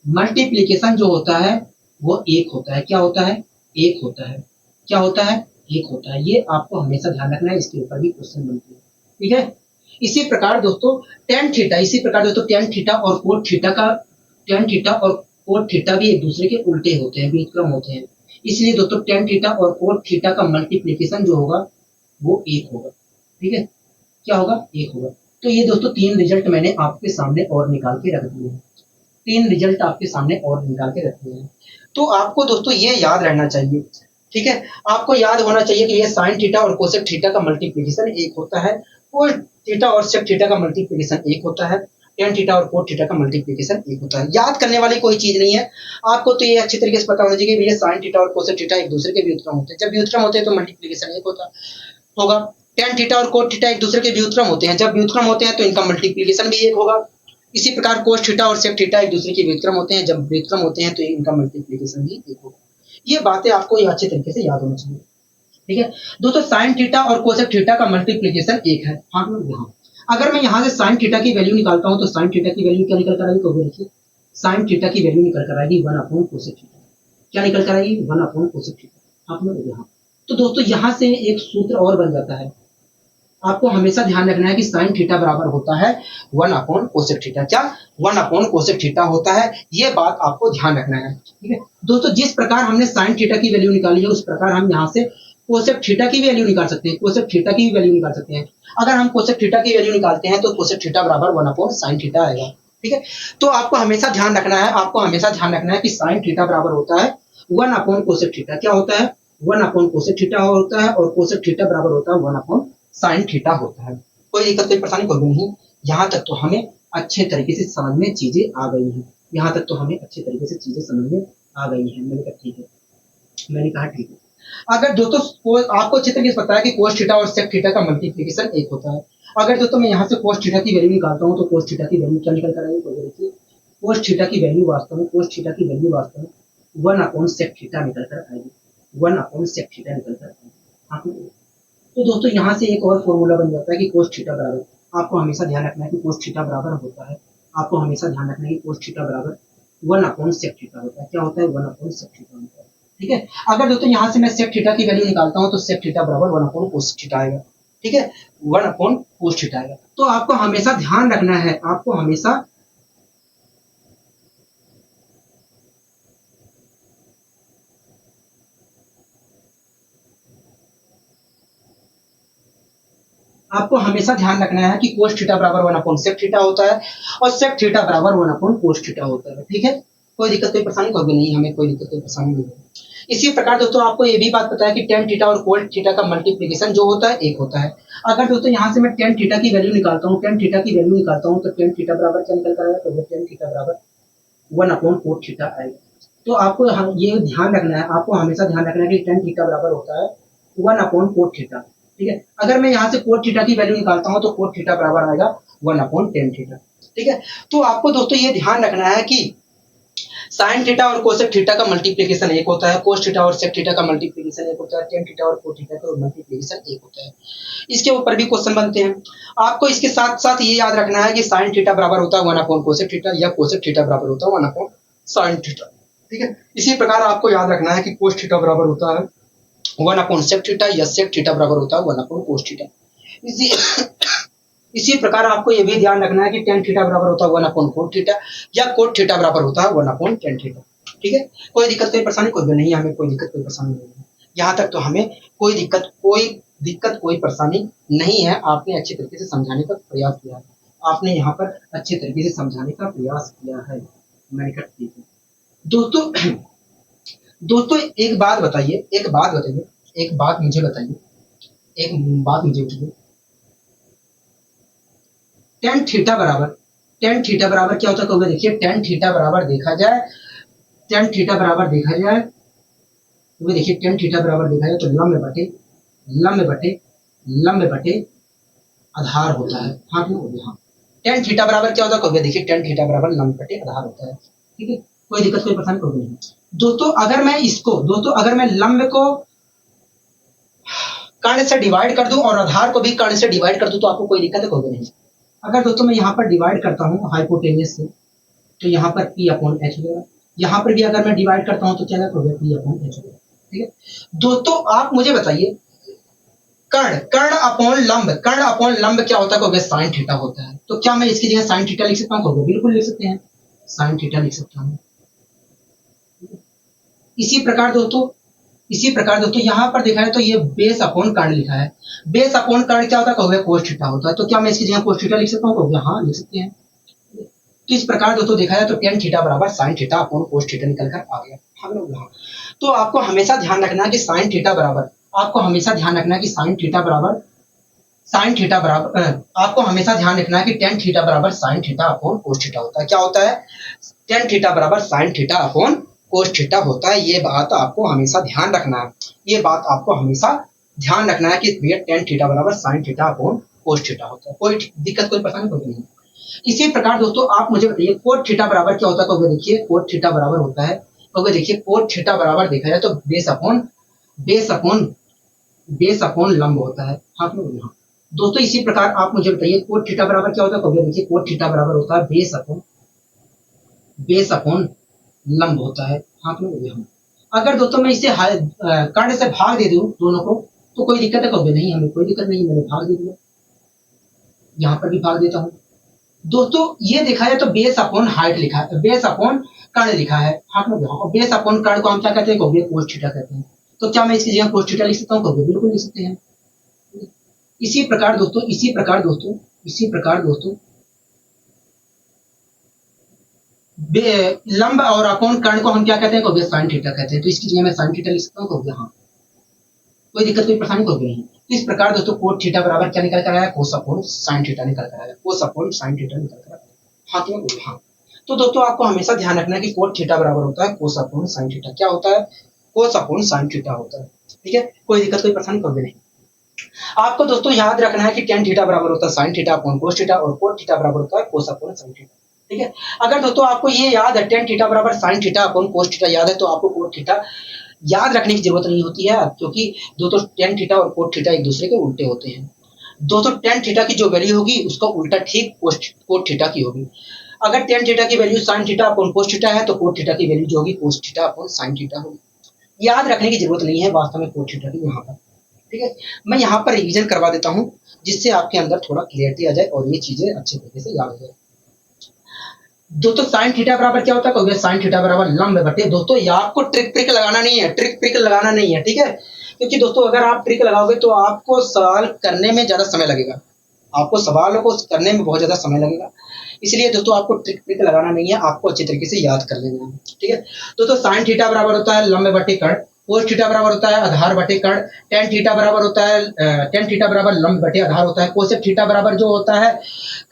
मल्टीप्लीकेशन जो होता है वो एक होता है। क्या होता है एक होता है, क्या होता है एक होता है। ये आपको हमेशा ध्यान रखना है, इसके ऊपर भी क्वेश्चन बनते हैं, ठीक है। इसी प्रकार दोस्तों टेन थीटा और कोट थीटा भी एक दूसरे के उल्टे होते हैं, व्युत्क्रम होते हैं। इसलिए दोस्तों टेन थीटा और कोट थीटा का मल्टीप्लीकेशन जो होगा वो एक होगा, ठीक है। क्या होगा एक होगा। तो ये दोस्तों तीन रिजल्ट मैंने आपके सामने और निकाल के रख दिए हैं, तो आपको दोस्तों ये याद रहना चाहिए, ठीक है। आपको याद होना चाहिए कि ये साइन थीटा और कोसेक थीटा का मल्टीप्लीकेशन एक होता है, कोस थीटा और सेक थीटा का मल्टीप्लीकेशन एक होता है, टेन थीटा और कोट थीटा का मल्टीप्लीकेशन एक होता है। याद करने वाली कोई चीज नहीं है, आपको तो ये अच्छी तरीके से पता होना चाहिए कि भैया साइन थीटा और कोसेक थीटा एक दूसरे के व्युत्क्रम होते हैं। जब व्युत्क्रम होते हैं तो मल्टीप्लीकेशन एक होगा। टेन थीटा और कोट थीटा एक दूसरे के व्युत्क्रम होते हैं, जब व्युत्क्रम होते हैं तो इनका मल्टीप्लीकेशन भी एक होगा। इसी प्रकार कोस थीटा और सेक थीटा एक दूसरे के व्युत्क्रम होते हैं, जब व्युत्क्रम होते हैं तो इनका मल्टीप्लीकेशन भी एक होगा। ये बातें आपको ये अच्छे तरीके से याद होना चाहिए, ठीक है दोस्तों। साइन थीटा और कोसेक थीटा का मल्टीप्लीकेशन एक है, हाँ यहाँ। अगर मैं यहाँ से साइन थीटा की वैल्यू निकालता हूँ तो साइन थीटा की वैल्यू क्या निकल कर आएगी, तो देखिए साइन थीटा की वैल्यू निकल कर आएगी 1/कोसेक थीटा, क्या निकल कर आएगी 1 अपॉन कोसेक थीटा। हाँ यहाँ तो दोस्तों यहाँ से एक सूत्र और बन जाता है। आपको हमेशा ध्यान रखना है कि साइन थीटा बराबर होता है 1 अपॉन कोसेक थीटा। क्या 1 अपॉन कोसेक थीटा होता है, ये बात आपको ध्यान रखना है। ठीक है दोस्तों, जिस प्रकार हमने साइन थीटा की वैल्यू निकाली है उस प्रकार हम यहाँ से कोसेक थीटा की वैल्यू निकाल सकते हैं, कोसेक थीटा की वैल्यू निकाल सकते हैं। अगर हम कोसेक थीटा की वैल्यू निकालते हैं तो कोसेक थीटा बराबर 1 अपॉन साइन थीटा आएगा। ठीक है, तो आपको हमेशा ध्यान रखना है, आपको हमेशा ध्यान रखना है कि साइन थीटा बराबर होता है 1 अपॉन कोसेक थीटा। क्या होता है 1 अपॉन कोसेक थीटा होता है, और कोसेक थीटा बराबर होता है 1 अपॉन साइन थीटा होता है। कोई दिक्कत कोई परेशानी कोई नहीं, यहाँ तक तो हमें अच्छे तरीके से समझ में चीजें आ गई हैं, यहाँ तक तो हमें अच्छे तरीके से चीजें समझ में आ गई हैं। मैंने कहा ठीक है, मैंने कहा ठीक है। अगर दोस्तों आपको अच्छे तरीके से पता है कि कोस थीटा और सेक थीटा का मल्टीप्लिकेशन एक होता है। अगर दोस्तों मैं यहाँ से कोस थीटा की वैल्यू निकालता हूँ तो कोस थीटा की वैल्यू क्या निकल कर आएगी, तो देखिए कोस थीटा की वैल्यू वास्तव में 1 अपॉन सेक थीटा निकल कर आएगी, 1 अपॉन सेक थीटा निकल कर आएगी। तो दोस्तों यहाँ से एक और फॉर्मूला बन जाता है कि कोस थीटा बराबर, आपको हमेशा ध्यान रखना है कि कोस थीटा बराबर होता है, आपको हमेशा ध्यान रखना है कि कोस थीटा बराबर 1 अपॉन सेक थीटा होता है। क्या होता है 1 अपॉन सेक थीटा होता है। ठीक है, अगर दोस्तों यहाँ से मैं सेक थीटा की वैल्यू निकालता हूँ तो सेक थीटा बराबर 1 अपॉन कोस थीटा आएगा। ठीक है, 1 अपॉन कोस थीटा आएगा। तो आपको हमेशा ध्यान रखना है, आपको हमेशा ध्यान रखना है कि कोस थीटा बराबर 1 अपॉन सेक थीटा होता है और सेक थीटा बराबर 1 अपॉन कोस थीटा होता है। ठीक है, कोई दिक्कत कोई परेशानी कोई भी नहीं, हमें कोई दिक्कत कोई परेशानी नहीं है। इसी प्रकार दोस्तों आपको ये भी बात पता है कि टेन थीटा और कोस थीटा का मल्टीप्लिकेशन जो होता है एक होता है। अगर दोस्तों यहाँ से मैं टेन थीटा की वैल्यू निकालता हूँ, टेन थीटा की वैल्यू निकालता हूँ तो टेन थीटा बराबर क्या निकल कर आएगा, तो टेन थीटा बराबर 1 अपॉन कोस थीटा आएगा। तो आपको ये ध्यान रखना है, आपको हमेशा ध्यान रखना है कि टेन थीटा बराबर होता है 1 अपॉन कोस थीटा। ठीक है, अगर मैं यहाँ से कोस थीटा की वैल्यू निकालता हूँ तो कोस थीटा बराबर आएगा 1 अपॉन टेन थीटा। ठीक है, तो आपको दोस्तों ये ध्यान रखना है कि साइन थीटा और कोसेक थीटा का मल्टीप्लिकेशन एक होता है, कोस थीटा और सेक थीटा का मल्टीप्लिकेशन एक होता है, टेन थीटा और कोस थीटा का मल्टीप्लिकेशन एक होता है। इसके ऊपर भी क्वेश्चन बनते हैं। आपको इसके साथ साथ ये याद रखना है कि साइन थीटा बराबर होता है 1 अपॉन कोसेक थीटा या कोसेक थीटा बराबर होता है 1 अपॉन साइन थीटा। ठीक है, इसी प्रकार आपको याद रखना है कि कोस थीटा बराबर होता है 1 अपॉन सेक थीटा या सेक थीटा बराबर होता है 1 अपॉन कोस थीटा। इसी प्रकार आपको यह भी ध्यान रखना है कि टेन थीटा बराबर होता है 1 अपॉन कोस थीटा या कोस थीटा बराबर होता है 1 अपॉन टेन थीटा। ठीक है, कोई दिक्कत कोई परेशानी कोई भी नहीं, हमें कोई दिक्कत कोई परेशानी नहीं है, यहाँ तक तो हमें कोई दिक्कत कोई परेशानी नहीं है। आपने अच्छे तरीके से समझाने का प्रयास किया है, आपने यहाँ पर अच्छे तरीके से समझाने का प्रयास किया है। मैंने कहा ठीक है दोस्तों एक बात बताइए, एक बात मुझे बताइए टेन थीटा बराबर क्या होता है, कहोगे देखिए टेन थीटा बराबर देखा जाए तो देखिए टेन थीटा बराबर देखा जाए तो लंब बटे आधार होता है। हाँ हाँ, टेन थीटा बराबर क्या होता है, कहोगे देखिए टेन थीटा बराबर लंब बटे आधार होता है। ठीक है, कोई दिक्कत कोई परेशानी कोई नहीं। दोस्तों अगर मैं लंब को कर्ण से डिवाइड कर दूं और आधार को भी कर्ण से डिवाइड कर दूं तो आपको कोई दिक्कत कोई नहीं। अगर दोस्तों मैं यहाँ पर डिवाइड करता हूँ हाइपोटेनियस से तो यहाँ पर P अपॉन H होगा, यहाँ पर भी अगर मैं डिवाइड करता हूँ तो क्या होगा P अपॉन H होगा। ठीक है दोस्तों, आप मुझे बताइए कर्ण अपॉन लंब क्या होता है, साइन थीटा होता है। तो क्या मैं इसकी जगह साइन थीटा लिख सकता हूँ, बिल्कुल लिख सकते हैं, साइन थीटा लिख सकता हूँ। इसी प्रकार दोस्तों यहाँ पर देखा है तो ये बेस अपॉन कर्ण लिखा है, बेस अपॉन कर्ण क्या होता है, कहोगे कोस थीटा होता है। तो क्या मैं इसकी जगह कोस थीटा लिख सकता हूँ, कहोगे हाँ लिख सकते हैं। तो इस प्रकार दोस्तों देखा जाए तो टेन थीटा बराबर sine theta upon cos theta निकल कर आ गया हम लोग यहाँ। तो आपको हमेशा ध्यान रखना है कि साइन थीटा बराबर आपको हमेशा ध्यान रखना है कि टेन थीटा बराबर sine theta upon cos theta होता है। क्या होता है, टेन थीटा बराबर sine theta upon cos theta होता है। ये बात आपको हमेशा ध्यान रखना है, कि भैया टेन थीटा बराबर sine theta upon cos theta होता है। कोई दिक्कत कोई परेशानी कोई नहीं। इसी प्रकार दोस्तों आप मुझे बताइए कोस थीटा बराबर क्या होता है, कहोगे देखिए कोस थीटा बराबर होता है, कहोगे देखिए कोस थीटा बराबर देखा जाए तो बेस अपॉन लंब होता है। हाँ दोस्तों, इसी प्रकार आप मुझे बताइए कोस थीटा बराबर क्या होता है, कहोगे देखिए कोस थीटा बराबर होता है बेस अपॉन लंब होता है। हाँ अगर दोस्तों मैं इसे कर्ण से भाग दे दूं दोनों को, तो कोई दिक्कत है कहोगे नहीं, हमें कोई दिक्कत नहीं, मैंने भाग दे दिया, यहाँ पर भी भाग देता हूँ। दोस्तों ये देखा जाए तो बेस अपॉन हाइट लिखा है, बेस अपॉन कर्ण लिखा है हाथ में, और बेस अपॉन कर्ण को हम क्या कहते हैं, कहोगे कोस थीटा कहते हैं। तो क्या मैं इसकी जगह कोस थीटा लिख सकता हूँ, कहोगे बिल्कुल लिख सकते हैं। इसी प्रकार दोस्तों, लंब और अपॉन कर्ण को हम क्या कहते हैं, कहोगे साइन थीटा कहते हैं। तो इसकी जगह मैं साइन थीटा लिख सकता हूँ, कहोगे हाँ, कोई दिक्कत कोई परेशानी कहोगे नहीं। तो इस प्रकार दोस्तों कोट थीटा बराबर क्या निकल कर आया, कोस अपॉन साइन थीटा निकल कर आया, कोस अपॉन साइन थीटा निकल कर आया। हाँ तो हाँ, तो दोस्तों आपको हमेशा ध्यान रखना है कि कोट थीटा बराबर होता है कोस अपॉन साइन थीटा। क्या होता है, कोस अपॉन साइन थीटा होता है। ठीक है, कोई दिक्कत कोई परेशानी कहोगे नहीं। आपको दोस्तों याद रखना है कि टेन थीटा बराबर होता है sine theta upon cos theta, और कोट थीटा बराबर होता है कोस अपॉन साइन थीटा। ठीक है, अगर दोस्तों आपको ये याद है टेन थीटा बराबर sine theta upon cos theta याद है, तो आपको कोट थीटा याद रखने की जरूरत नहीं होती है, क्योंकि दोस्तों टेन थीटा और कोट थीटा एक दूसरे के उल्टे होते हैं। दोस्तों टेन थीटा की जो वैल्यू होगी उसका उल्टा ठीक कोट थीटा की होगी। अगर टेन थीटा की value sine theta upon cos theta है, तो कोट थीटा की वैल्यू जो होगी cos theta upon sine theta होगी। याद रखने की जरूरत नहीं है वास्तव में कोट थीटा की यहाँ पर। ठीक है, मैं यहाँ पर रिवीजन करवा देता हूँ, जिससे आपके अंदर थोड़ा क्लियरिटी आ जाए और ये चीजें अच्छे तरीके से याद हो जाए। दोस्तों साइन थीटा बराबर क्या होता है, साइन थीटा बराबर लंब बटे, दोस्तों ये आपको ट्रिक लगाना नहीं है, ट्रिक लगाना नहीं है। ठीक है, क्योंकि दोस्तों अगर आप ट्रिक लगाओगे तो आपको सवाल करने में ज्यादा समय लगेगा, आपको सवालों को करने में बहुत ज्यादा समय लगेगा। इसलिए दोस्तों आपको ट्रिक लगाना नहीं है, आपको अच्छे तरीके से याद कर लेना है। ठीक है, दोस्तों साइन थीटा बराबर होता है लंब बटे कर्ण, कोस थीटा बराबर होता है आधार बटे कर्ण, टेन थीटा बराबर होता है टेन थीटा बराबर लंब बटे आधार होता है, कोसेक थीटा बराबर जो होता है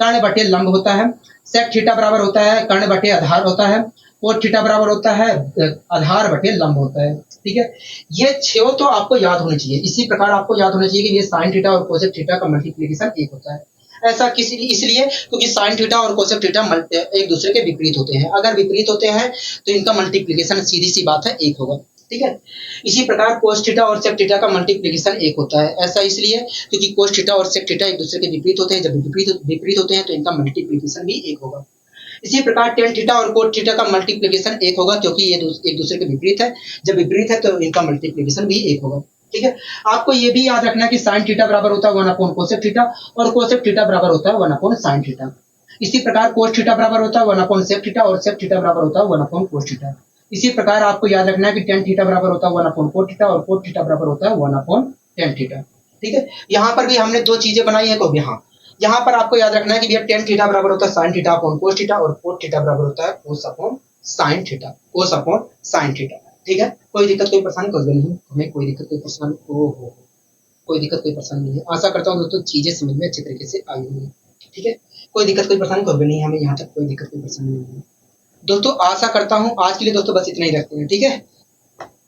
कर्ण बटे लंब होता है, सेक थीटा बराबर होता है कर्ण बटे आधार होता है, कोट थीटा बराबर होता है आधार बटे लंब होता है। ठीक है, ये छह तो आपको याद होनी चाहिए। इसी प्रकार आपको याद होना चाहिए कि ये साइन थीटा और कोसेक थीटा का मल्टीप्लिकेशन एक होता है। ऐसा किसी इसलिए क्योंकि साइन थीटा और कोसेक थीटा एक दूसरे के विपरीत होते हैं, अगर विपरीत होते हैं तो इनका मल्टीप्लिकेशन सीधी सी बात है एक होगा। ठीक है, इसी प्रकार कोस थीटा और सेक थीटा का मल्टीप्लिकेशन एक होता है। ऐसा इसलिए क्योंकि कोस थीटा और सेक थीटा एक दूसरे के विपरीत होते हैं, जब विपरीत होते हैं तो इनका मल्टीप्लिकेशन भी एक होगा। इसी प्रकार टेन थीटा और कोट थीटा का मल्टीप्लिकेशन एक होगा, क्योंकि ये एक दूसरे के विपरीत है, जब विपरीत है तो इनका मल्टीप्लिकेशन भी एक होगा। ठीक है, आपको ये भी याद रखना है कि साइन थीटा बराबर होता है वन अपॉन कोसेक थीटा, और कोसेक थीटा बराबर होता है वन अपॉन साइन थीटा। इसी प्रकार कोस थीटा बराबर होता है वन अपॉन सेक थीटा, और सेक थीटा बराबर होता है वन अपॉन कोस थीटा। इसी प्रकार आपको याद रखना है कि टेन थीटा बराबर होता है वन अपॉन कोट थीटा, और कोट थीटा बराबर होता है वन अपॉन टेन थीटा। ठीक है, यहाँ पर भी हमने दो चीजें बनाई है, को यहाँ यहाँ पर आपको याद रखना है कि भैया टेन थीटा बराबर होता है sine theta upon cos theta, और कोट थीटा बराबर होता है कोस अपॉन साइन थीटा, कोस अपॉन साइन थीटा। ठीक है, कोई दिक्कत कोई परेशानी कुछ भी नहीं, हमें कोई दिक्कत कोई परेशानी कोई दिक्कत कोई परेशानी नहीं है। आशा करता हूँ दोस्तों चीजें समझ में अच्छे तरीके से आई होंगी। ठीक है, कोई दिक्कत कोई परेशानी कुछ भी नहीं है, हमें यहाँ तक कोई दिक्कत कोई परेशानी नहीं है। दोस्तों आशा करता हूँ आज के लिए दोस्तों बस इतना ही रखते हैं। ठीक है,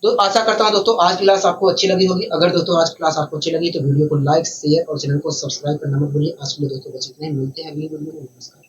तो आशा करता हूँ दोस्तों आज की क्लास आपको अच्छी लगी होगी। अगर दोस्तों आज क्लास आपको अच्छी लगी तो वीडियो को लाइक शेयर और चैनल को सब्सक्राइब करना मत भूलिए। आज के लिए दोस्तों बस इतना ही, मिलते हैं अगली वीडियो में। नमस्कार।